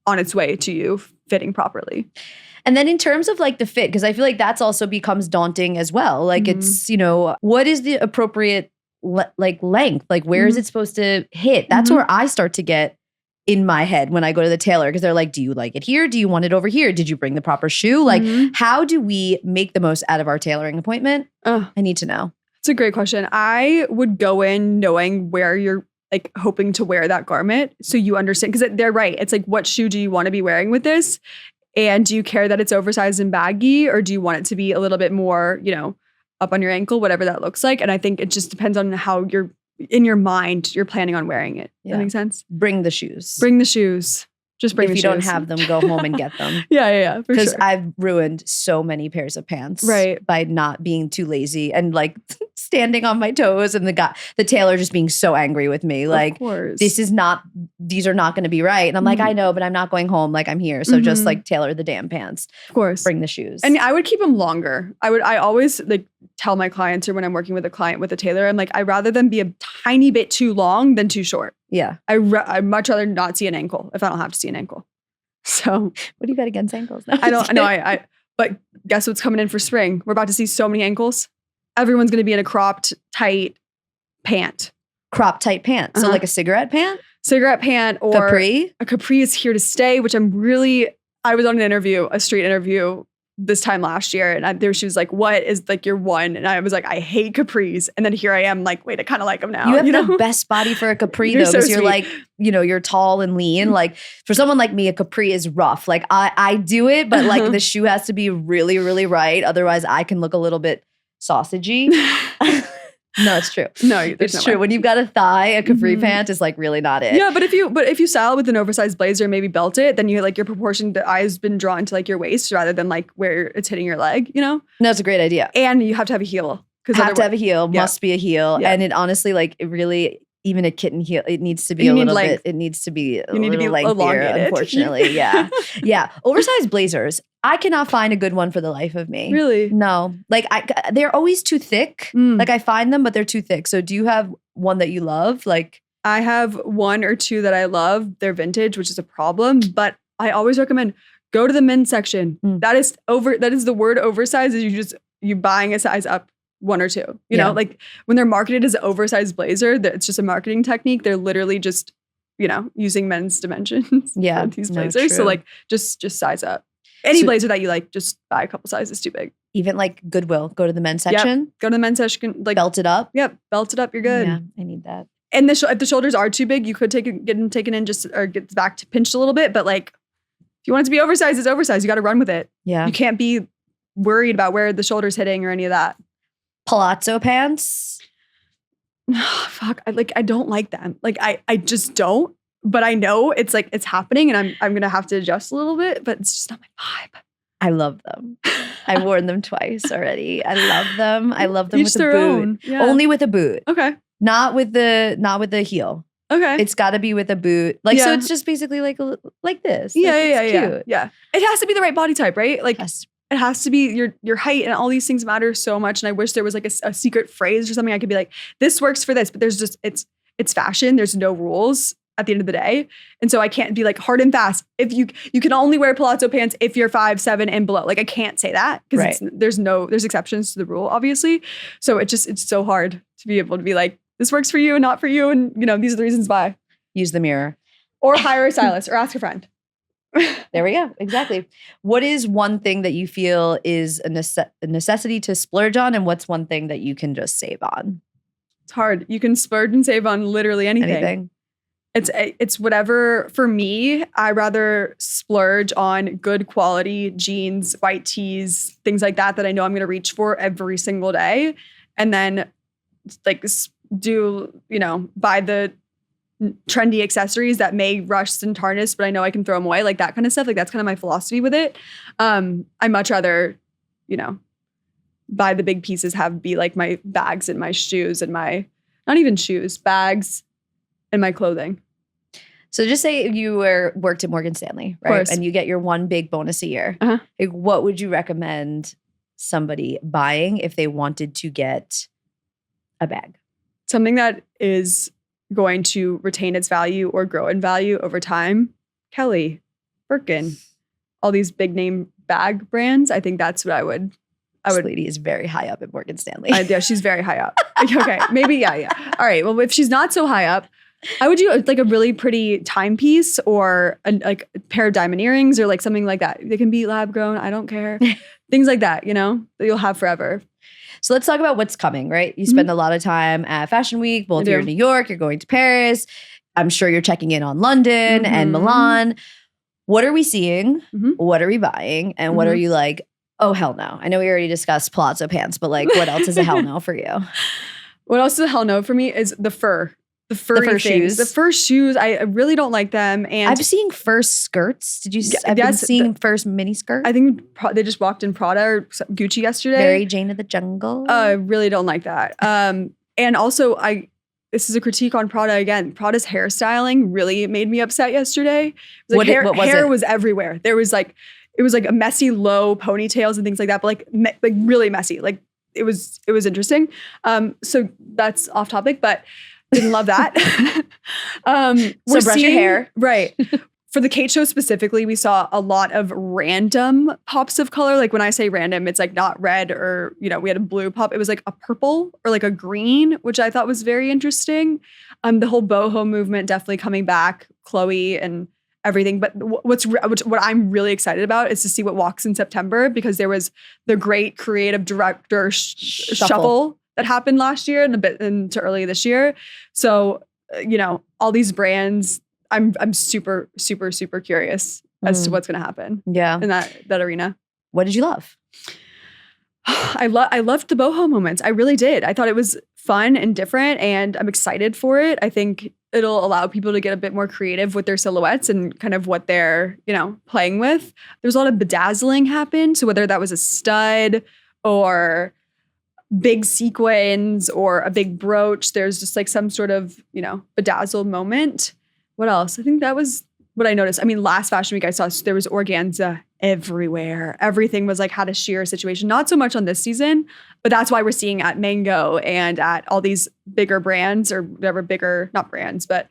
B: on its way to you fitting properly.
A: And then in terms of like the fit, because I feel like that's also becomes daunting as well. Like it's, what is the appropriate length? Like where is it supposed to hit? That's where I start to get in my head when I go to the tailor, because they're like, do you like it here? Do you want it over here? Did you bring the proper shoe? Like, how do we make the most out of our tailoring appointment? I need to know.
B: It's a great question. I would go in knowing where you're like hoping to wear that garment, so you understand, because they're right. It's like, what shoe do you want to be wearing with this? And do you care that it's oversized and baggy, or do you want it to be a little bit more, up on your ankle, whatever that looks like? And I think it just depends on how you're, in your mind, you're planning on wearing it. Does that make sense?
A: Bring the shoes.
B: Bring the shoes. Just bring the shoes.
A: If you don't have them, go home and get them.
B: Yeah, for sure.
A: Because I've ruined so many pairs of pants by not being too lazy and like standing on my toes, and the tailor just being so angry with me. Like, these are not going to be right. And I'm like, I know, but I'm not going home. Like, I'm here. So just like tailor the damn pants.
B: Of course.
A: Bring the shoes.
B: And I would keep them longer. I always like tell my clients, or when I'm working with a client with a tailor, I'm like, I'd rather them be a tiny bit too long than too short.
A: Yeah.
B: I'd much rather not see an ankle if I don't have to see an ankle. So
A: what do you got against ankles? No,
B: I don't know. But guess what's coming in for spring? We're about to see so many ankles. Everyone's going to be in a cropped, tight pant.
A: Cropped, tight pant. So like a cigarette pant?
B: Cigarette pant, or
A: capri?
B: A capri is here to stay, which I was on a street interview this time last year, and she was like, what is like your one? And I was like, I hate capris. And then here I am like, wait, I kind of like them now.
A: You have the best body for a capri though, because you're like, you're tall and lean. Like for someone like me, a capri is rough. Like I do it, but like the shoe has to be really, really right. Otherwise I can look a little bit sausagey. No, it's true.
B: No,
A: it's true. When you've got a thigh, a capri pant is like really not it.
B: Yeah, but if you style with an oversized blazer, maybe belt it, then you like your proportion, the eye's been drawn to like your waist rather than like where it's hitting your leg, No,
A: it's a great idea.
B: And you have to have a heel.
A: Have to have a heel, must be a heel.
B: Yeah.
A: And it honestly, like, it really even a kitten heel, it needs to be
B: You
A: a
B: need
A: little
B: length.
A: bit, it needs to be a
B: You need to
A: little
B: be
A: lengthier,
B: elongated.
A: unfortunately. Yeah. Yeah. Oversized blazers. I cannot find a good one for the life of me.
B: Really?
A: No. Like they're always too thick. Like I find them, but they're too thick. So do you have one that you love? Like
B: I have one or two that I love. They're vintage, which is a problem, but I always recommend go to the men's section. That is the word oversized is you buying a size up one or two. You know, like when they're marketed as an oversized blazer, it's just a marketing technique. They're literally just, using men's dimensions for these blazers. So like just size up. Any blazer that you like, just buy a couple sizes too big.
A: Even like Goodwill, go to the men's section.
B: Yep. Go to the men's section. Like
A: belt it up.
B: Yep. Belt it up. You're good.
A: Yeah, I need that.
B: And if the shoulders are too big, you could get them taken in or get back to pinched a little bit. But like, if you want it to be oversized, it's oversized. You got to run with it.
A: Yeah.
B: You can't be worried about where the shoulder's hitting or any of that.
A: Palazzo pants.
B: Fuck. I don't like them. Like I just don't. But I know it's like it's happening, and I'm gonna have to adjust a little bit. But it's just not my vibe.
A: I love them. I've worn them twice already. I love them. I love them
B: Each
A: with a
B: their
A: boot.
B: own. Yeah.
A: Only with a boot.
B: Okay.
A: Not with the heel.
B: Okay.
A: It's got to be with a boot. Like so, it's just basically like this.
B: Yeah,
A: like,
B: yeah,
A: it's
B: yeah,
A: cute.
B: yeah. It has to be the right body type, right? Like it has to be your height, and all these things matter so much. And I wish there was like a secret phrase or something I could be like, this works for this, but there's just it's fashion. There's no rules at the end of the day. And so I can't be like hard and fast. If you can only wear palazzo pants if you're 5'7" and below. Like I can't say that because there's exceptions to the rule, obviously. So it's so hard to be able to be like, this works for you and not for you. And these are the reasons why.
A: Use the mirror.
B: Or hire a stylist or ask a friend.
A: There we go. Exactly. What is one thing that you feel is a necessity to splurge on? And what's one thing that you can just save on?
B: It's hard. You can splurge and save on literally anything. It's whatever. For me, I rather splurge on good quality jeans, white tees, things like that I know I'm going to reach for every single day. And then like buy the trendy accessories that may rust and tarnish, but I know I can throw them away, like that kind of stuff. Like that's kind of my philosophy with it. I much rather, buy the big pieces, be like my bags and my shoes and not even shoes, bags and my clothing.
A: So just say you worked at Morgan Stanley, right? And you get your one big bonus a year.
B: Uh-huh.
A: Like, what would you recommend somebody buying if they wanted to get a bag?
B: Something that is going to retain its value or grow in value over time. Kelly, Birkin, all these big name bag brands. I think that's what I would.
A: This lady is very high up at Morgan Stanley.
B: Yeah, she's very high up. Okay, maybe yeah. All right. Well, if she's not so high up, I would do like a really pretty timepiece or a pair of diamond earrings or like something like that. They can be lab grown. I don't care. Things like that, that you'll have forever.
A: So let's talk about what's coming, right? You spend a lot of time at Fashion Week, both you're in New York, you're going to Paris. I'm sure you're checking in on London and Milan. What are we seeing? What are we buying? And what are you like, oh, hell no. I know we already discussed palazzo pants, but like what else is a hell no for you?
B: What else is a hell no for me is the fur. The fur shoes. The fur shoes, I really don't like them. And
A: I'm seeing fur skirts. Did you? I've been seeing fur mini skirts.
B: I think they just walked in Prada or Gucci yesterday.
A: Mary Jane of the Jungle.
B: I really don't like that. And also, this is a critique on Prada again. Prada's hairstyling really made me upset yesterday. It was like
A: what was
B: hair
A: it?
B: Was everywhere. It was like a messy low ponytails and things like that, but like really messy. Like it was interesting. So that's off topic, but. Didn't love that.
A: So brush your hair.
B: Right. For the Kate show specifically, we saw a lot of random pops of color. Like when I say random, it's like not red or, we had a blue pop. It was like a purple or like a green, which I thought was very interesting. The whole boho movement definitely coming back, Chloe and everything. But what I'm really excited about is to see what walks in September, because there was the great creative director shuffle that happened last year and a bit into early this year. So, all these brands, I'm super, super, super curious as to what's going to happen.
A: Yeah.
B: In that arena.
A: What did you love?
B: I loved the boho moments. I really did. I thought it was fun and different, and I'm excited for it. I think it'll allow people to get a bit more creative with their silhouettes and kind of what they're, playing with. There's a lot of bedazzling happen. So whether that was a stud or big sequins or a big brooch. There's just like some sort of, bedazzled moment. What else? I think that was what I noticed. I mean, last Fashion Week I saw there was organza everywhere. Everything was like had a sheer situation. Not so much on this season, but that's why we're seeing at Mango and at all these bigger brands or whatever, not brands, but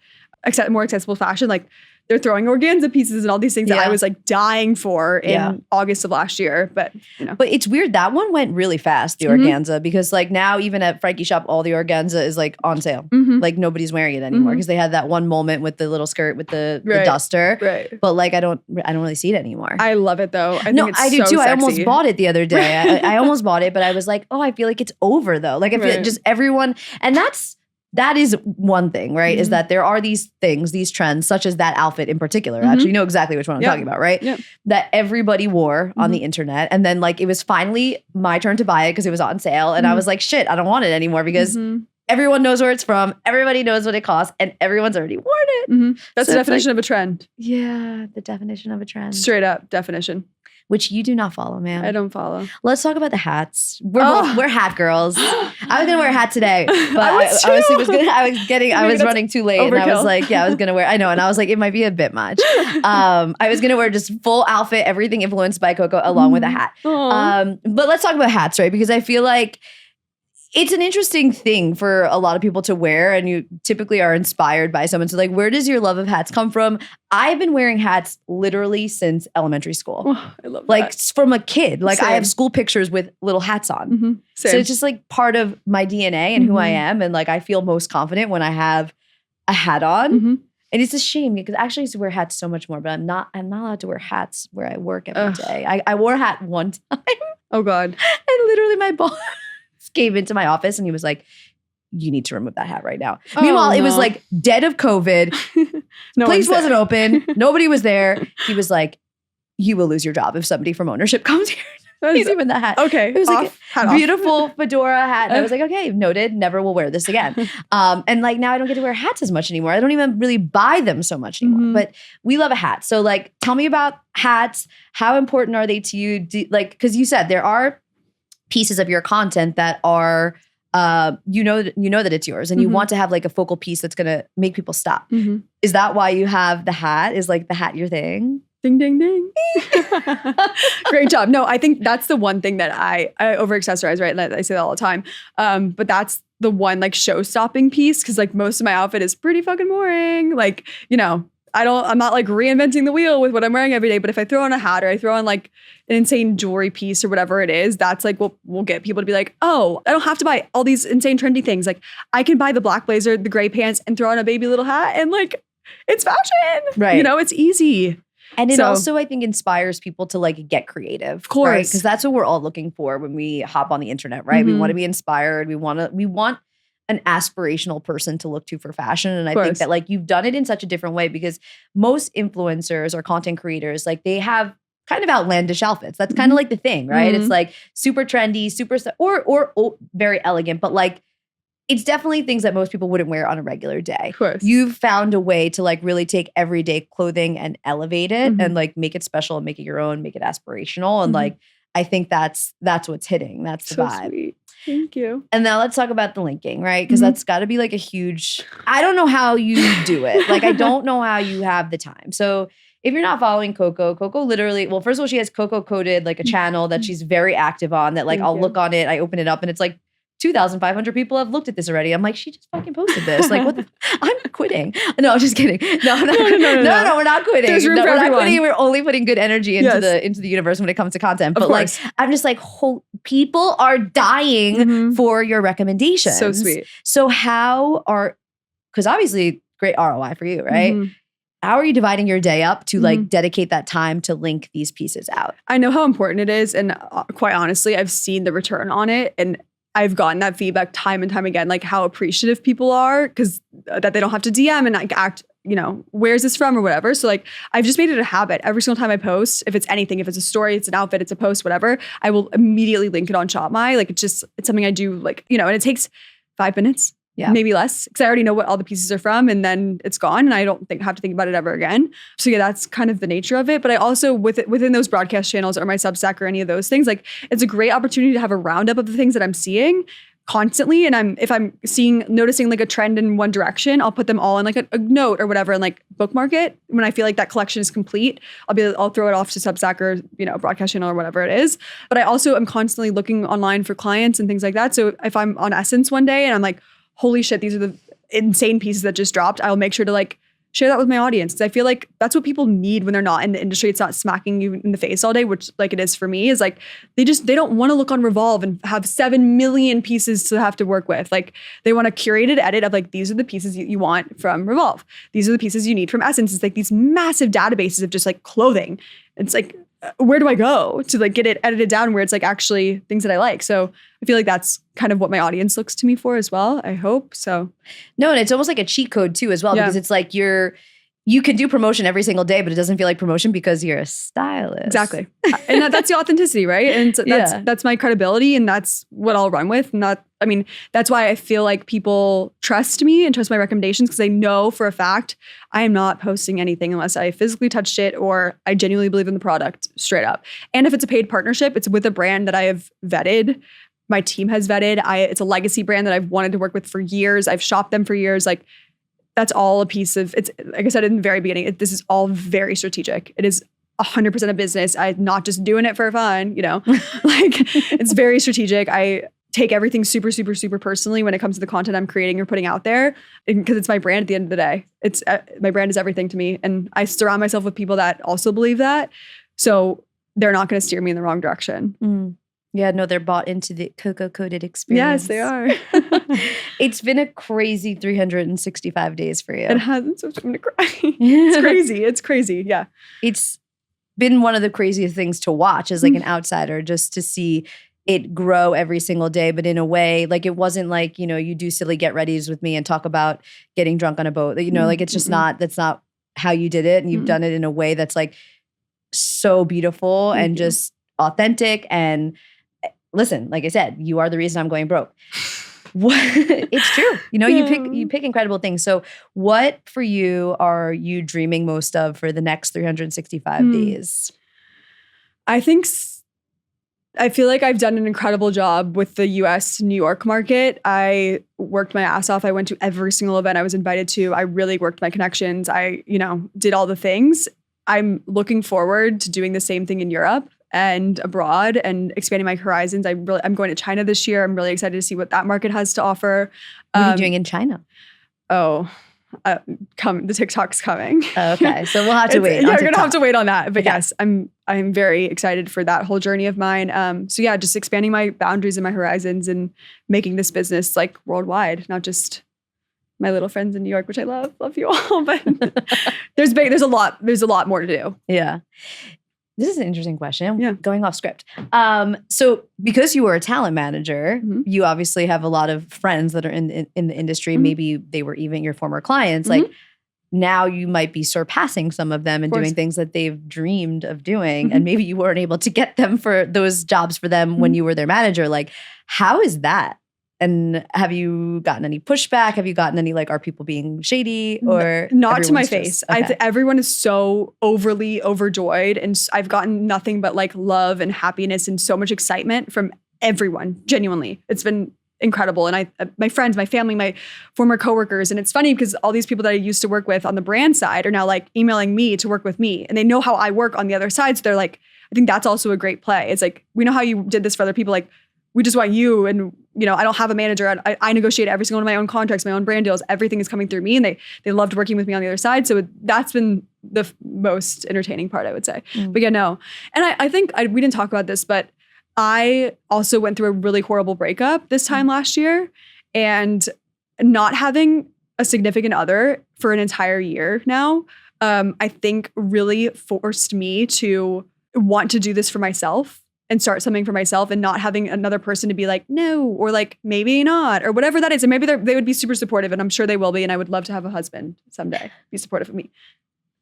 B: more accessible fashion. Like they're throwing organza pieces and all these things that I was like dying for in August of last year. But
A: But it's weird. That one went really fast, the organza, because like now even at Frankie Shop, all the organza is like on sale. Like nobody's wearing it anymore because they had that one moment with the little skirt with the duster.
B: Right.
A: But like I don't really see it anymore.
B: I love it though. I
A: do too.
B: Sexy.
A: I almost bought it the other day. I almost bought it, but I was like, oh, I feel like it's over though. Like I feel just everyone, and that is one thing, right? Is that there are these things, these trends, such as that outfit in particular. Actually, you know exactly which one I'm talking about, right? That everybody wore on the internet. And then like it was finally my turn to buy it because it was on sale. And I was like, shit, I don't want it anymore because everyone knows where it's from. Everybody knows what it costs. And everyone's already worn it.
B: That's the definition of a trend.
A: Yeah, the definition of a trend.
B: Straight up definition.
A: Which you do not follow, man.
B: I don't follow.
A: Let's talk about the hats. We're hat girls. I was gonna wear a hat today, but I was running too late, and I was like, I was gonna wear. I know, and I was like, it might be a bit much. I was gonna wear just full outfit, everything influenced by Coco, along with a hat. But let's talk about hats, right? Because I feel like it's an interesting thing for a lot of people to wear, and you typically are inspired by someone. So like, where does your love of hats come from? I've been wearing hats literally since elementary school.
B: Oh, I love that.
A: Like from a kid. Like I have school pictures with little hats on. So it's just like part of my DNA and who I am. And like, I feel most confident when I have a hat on. And it's a shame because I actually used to wear hats so much more, but I'm not allowed to wear hats where I work every day. I wore a hat one time.
B: Oh God.
A: And literally my boss came into my office and he was like, you need to remove that hat right now. Meanwhile, it was like dead of COVID. Place wasn't open. Nobody was there. He was like, you will lose your job if somebody from ownership comes here. He's even the hat.
B: Okay.
A: It was like a beautiful fedora hat. And I was like, okay, noted. Never will wear this again. And like now I don't get to wear hats as much anymore. I don't even really buy them so much anymore. But we love a hat. So like, tell me about hats. How important are they to you? Because you said there are pieces of your content that are, you know that it's yours and you want to have like a focal piece that's going to make people stop. Is that why you have the hat? Is like the hat your thing?
B: Ding, ding, ding. Great job. No, I think that's the one thing that I over accessorize, right? I say that all the time. But that's the one like show stopping piece. Cause like most of my outfit is pretty fucking boring. Like, I'm not like reinventing the wheel with what I'm wearing every day, but if I throw on a hat or I throw on like an insane jewelry piece or whatever it is, that's like, we'll get people to be like, oh, I don't have to buy all these insane trendy things. Like I can buy the black blazer, the gray pants and throw on a baby little hat and like, it's fashion, right? It's easy.
A: And it also, I think, inspires people to like get creative. Of
B: course.
A: Right? Because that's what we're all looking for when we hop on the internet, right? We want to be inspired. We want an aspirational person to look to for fashion. And I think that like you've done it in such a different way because most influencers or content creators, like they have kind of outlandish outfits. That's kind of like the thing, right? It's like super trendy, super, or very elegant, but like it's definitely things that most people wouldn't wear on a regular day.
B: Of course.
A: You've found a way to like really take everyday clothing and elevate it and like make it special and make it your own, make it aspirational. And like, I think that's what's hitting. That's the vibe.
B: Sweet. Thank you.
A: And now let's talk about the linking, right? Because that's got to be like a huge, I don't know how you do it. Like, I don't know how you have the time. So if you're not following Coco literally, well, first of all, she has Coco Coded, like a channel that she's very active on that like I'll look on it, I open it up and it's like 2,500 people have looked at this already. I'm like, she just fucking posted this. Like, what? I'm quitting. No, I'm just kidding. No, we're not quitting.
B: There's room for
A: we're
B: everyone.
A: not quitting. We're only putting good energy into the universe when it comes to content. But like, I'm just like, people are dying for your recommendations.
B: So sweet.
A: So because obviously great ROI for you, right? How are you dividing your day up to like dedicate that time to link these pieces out?
B: I know how important it is. And quite honestly, I've seen the return on it. And I've gotten that feedback time and time again, like how appreciative people are because that they don't have to DM and like act, where's this from or whatever. So like, I've just made it a habit. Every single time I post, if it's anything, if it's a story, it's an outfit, it's a post, whatever, I will immediately link it on Shop My. Like it's something I do like, and it takes 5 minutes. maybe less, because I already know what all the pieces are from, and then it's gone, and I don't have to think about it ever again. So yeah, that's kind of the nature of it. But I also, within those broadcast channels or my Substack or any of those things, like it's a great opportunity to have a roundup of the things that I'm seeing constantly. And if I'm noticing like a trend in one direction, I'll put them all in like a note or whatever and like bookmark it. When I feel like that collection is complete, I'll throw it off to Substack or, broadcast channel or whatever it is. But I also am constantly looking online for clients and things like that. So if I'm on Essence one day and I'm like, holy shit, these are the insane pieces that just dropped, I'll make sure to like share that with my audience. Because I feel like that's what people need when they're not in the industry. It's not smacking you in the face all day, which like it is for me, is like, they don't want to look on Revolve and have 7 million pieces to have to work with. Like they want a curated edit of like, these are the pieces you want from Revolve. These are the pieces you need from Essence. It's like these massive databases of just like clothing. It's like, where do I go to like get it edited down where it's like actually things that I like? So I feel like that's kind of what my audience looks to me for as well. I hope so.
A: No, and it's almost like a cheat code too as well, because it's like you can do promotion every single day, but it doesn't feel like promotion because you're a stylist.
B: Exactly. And that's the authenticity, right? And that's my credibility, and that's what I'll run with. That's why I feel like people trust me and trust my recommendations, because they know for a fact I am not posting anything unless I physically touched it or I genuinely believe in the product straight up. And if it's a paid partnership, it's with a brand that I have vetted. My team has vetted. It's a legacy brand that I've wanted to work with for years. I've shopped them for years. Like, that's all a piece of, it's like I said in the very beginning, this is all very strategic. It is 100% a business. I'm not just doing it for fun, like it's very strategic. I take everything super, super, super personally when it comes to the content I'm creating or putting out there, because it's my brand at the end of the day. It's my brand is everything to me. And I surround myself with people that also believe that. So they're not going to steer me in the wrong direction.
A: Mm. Yeah, no, they're bought into the Coco coded experience.
B: Yes, they are.
A: It's been a crazy 365 days for you.
B: It hasn't, so I'm going to cry. It's crazy. It's crazy. Yeah.
A: It's been one of the craziest things to watch as like an outsider, just to see it grow every single day. But in a way, like it wasn't like, you do silly get readies with me and talk about getting drunk on a boat. Like it's just that's not how you did it. And you've done it in a way that's like so beautiful and just authentic. And listen, like I said, you are the reason I'm going broke. It's true. You pick incredible things. So what for you are you dreaming most of for the next 365 days?
B: I feel like I've done an incredible job with the US New York market. I worked my ass off. I went to every single event I was invited to. I really worked my connections. I, did all the things. I'm looking forward to doing the same thing in Europe and abroad and expanding my horizons. I'm going to China this year. I'm really excited to see what that market has to offer.
A: What are you doing in China?
B: The TikTok's coming.
A: Okay, so we'll have to wait.
B: You're gonna have to wait on that. But yes, I'm very excited for that whole journey of mine. So yeah, just expanding my boundaries and my horizons and making this business like worldwide, not just my little friends in New York, which I love you all. But there's a lot more to do.
A: Yeah. This is an interesting question.
B: Yeah.
A: Going off script. So because you were a talent manager, you obviously have a lot of friends that are in the industry. Maybe they were even your former clients. Like now you might be surpassing some of them and doing things that they've dreamed of doing. And maybe you weren't able to get them for those jobs for them when you were their manager. Like, how is that? And have you gotten any pushback? Have you gotten any, like, are people being shady or?
B: Not to my face.
A: Okay.
B: Everyone is so overly overjoyed. And I've gotten nothing but like love and happiness and so much excitement from everyone. Genuinely. It's been incredible. And my friends, my family, my former coworkers. And it's funny because all these people that I used to work with on the brand side are now like emailing me to work with me. And they know how I work on the other side. So they're like, I think that's also a great play. It's like, we know how you did this for other people. Like, we just want you. And, I don't have a manager. I negotiate every single one of my own contracts, my own brand deals. Everything is coming through me. And they loved working with me on the other side. So that's been the most entertaining part, I would say. But yeah, no. And I think we didn't talk about this, but I also went through a really horrible breakup this time last year. And not having a significant other for an entire year now, I think really forced me to want to do this for myself and start something for myself, and not having another person to be like, no, or like, maybe not, or whatever that is. And maybe they would be super supportive, and I'm sure they will be. And I would love to have a husband someday be supportive of me.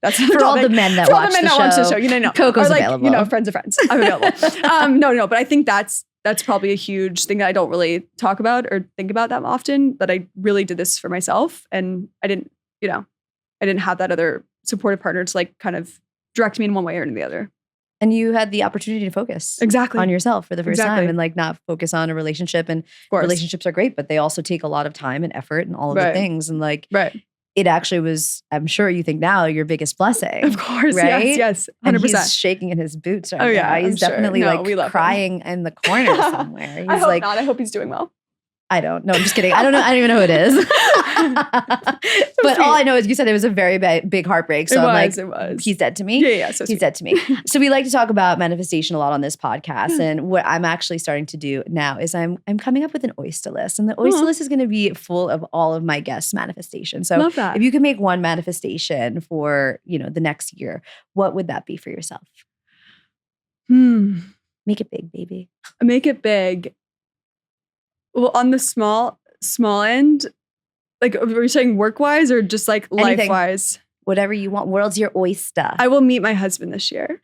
B: That's
A: for all the men that watch the show.
B: No.
A: Coco's
B: or like,
A: available.
B: Friends of friends. I'm available. No. But I think that's that's probably a huge thing that I don't really talk about or think about that often, that I really did this for myself. And I didn't have that other supportive partner to like kind of direct me in one way or the other.
A: And you had the opportunity to focus on yourself for the first time and like not focus on a relationship. And relationships are great, but they also take a lot of time and effort and all of the things. And like, it actually was, I'm sure you think now, your biggest blessing.
B: Of course.
A: Right?
B: Yes. 100%.
A: And he's shaking in his boots right now. He's definitely like crying in the corner somewhere. He's
B: I hope not. I hope he's doing well.
A: I don't know. I'm just kidding. I don't know. I don't even know who it is. But all I know is you said it was a very big heartbreak. So it was. He's dead to me.
B: Yeah. So
A: he's dead to me. So we like to talk about manifestation a lot on this podcast. And what I'm actually starting to do now is I'm coming up with an Oysta list. And the Oysta list is going to be full of all of my guests' manifestations. So if you could make one manifestation for, the next year, what would that be for yourself? Make it big, baby.
B: Make it big. Well, on the small end, like, were you saying work-wise or just like life-wise?
A: Whatever you want. World's your oyster.
B: I will meet my husband this year.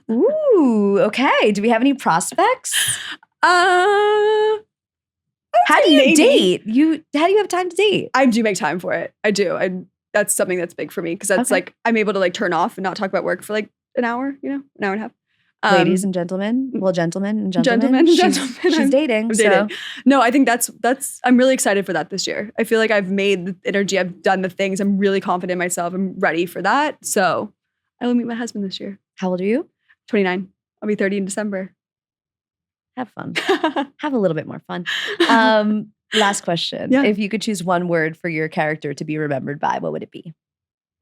A: Ooh, okay. Do we have any prospects? How do you date? How do you have time to date?
B: I do make time for it. I do. That's something that's big for me because that's like, I'm able to like turn off and not talk about work for like an hour, an hour and a half.
A: Ladies and gentlemen, gentlemen and gentlemen. She's dating.
B: I'm dating. No, I think that's. I'm really excited for that this year. I feel like I've made the energy. I've done the things. I'm really confident in myself. I'm ready for that. So I will meet my husband this year.
A: How old are you?
B: 29. I'll be 30 in December.
A: Have fun. Have a little bit more fun. Last question. Yeah. If you could choose one word for your character to be remembered by, what would it be?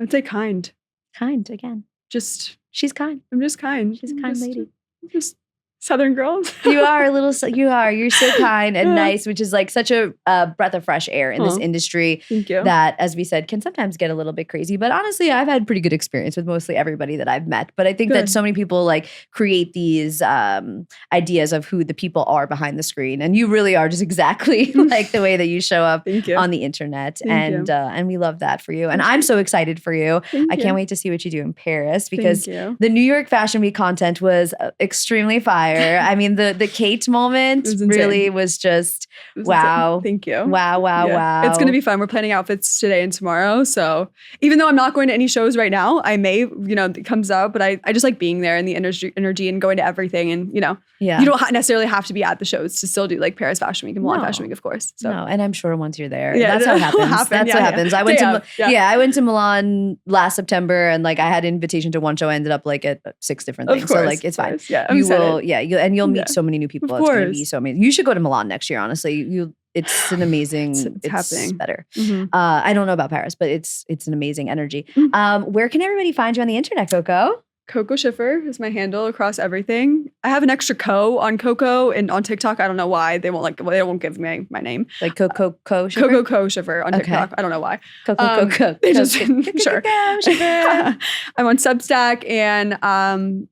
B: I'd say kind.
A: Kind again. She's kind.
B: I'm just kind.
A: She's a kind lady.
B: Just Southern girl.
A: You're so kind and nice, which is like such a breath of fresh air in this industry.
B: Thank you.
A: That, as we said, can sometimes get a little bit crazy. But honestly, I've had pretty good experience with mostly everybody that I've met. But I think that so many people like create these ideas of who the people are behind the screen. And you really are just exactly like the way that you show up on the internet. And we love that for you. And I'm so excited for you. I can't wait to see what you do in Paris because the New York Fashion Week content was extremely fire. I mean, the Kate moment really was just wow.
B: Thank you.
A: Wow.
B: It's going to be fun. We're planning outfits today and tomorrow. So even though I'm not going to any shows right now, I may, it comes out, but I just like being there and the energy and going to everything. And, you don't necessarily have to be at the shows to still do like Paris Fashion Week and Milan Fashion Week, of course. So.
A: No, and I'm sure once you're there, that's how it happens. That's what happens. I went to Milan last September and like I had an invitation to one show. I ended up like at 6 different things. So like it's fine.
B: Yeah,
A: you'll meet so many new people. It's going to be so amazing. You should go to Milan next year, honestly. It's an amazing, it's
B: happening.
A: Better. I don't know about Paris, but it's an amazing energy. Where can everybody find you on the internet, Coco?
B: Coco Schiffer is my handle across everything. I have an extra co on Coco and on TikTok. I don't know why they won't give me my name.
A: Like Coco Schiffer?
B: Coco Schiffer on TikTok. I don't know why.
A: Coco.
B: They just sure. I'm on Substack and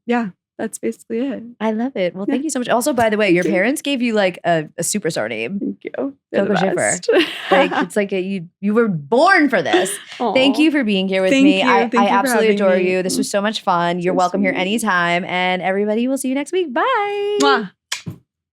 B: that's basically it.
A: I love it. Well, thank you so much. Also, by the way, your parents gave you like a superstar name.
B: Thank you.
A: Coco Schiffer. Like it's like you were born for this. Aww. Thank you for being here with me. I absolutely adore you. This was so much fun. You're welcome here anytime. And everybody, we'll see you next week. Bye.
B: Mwah.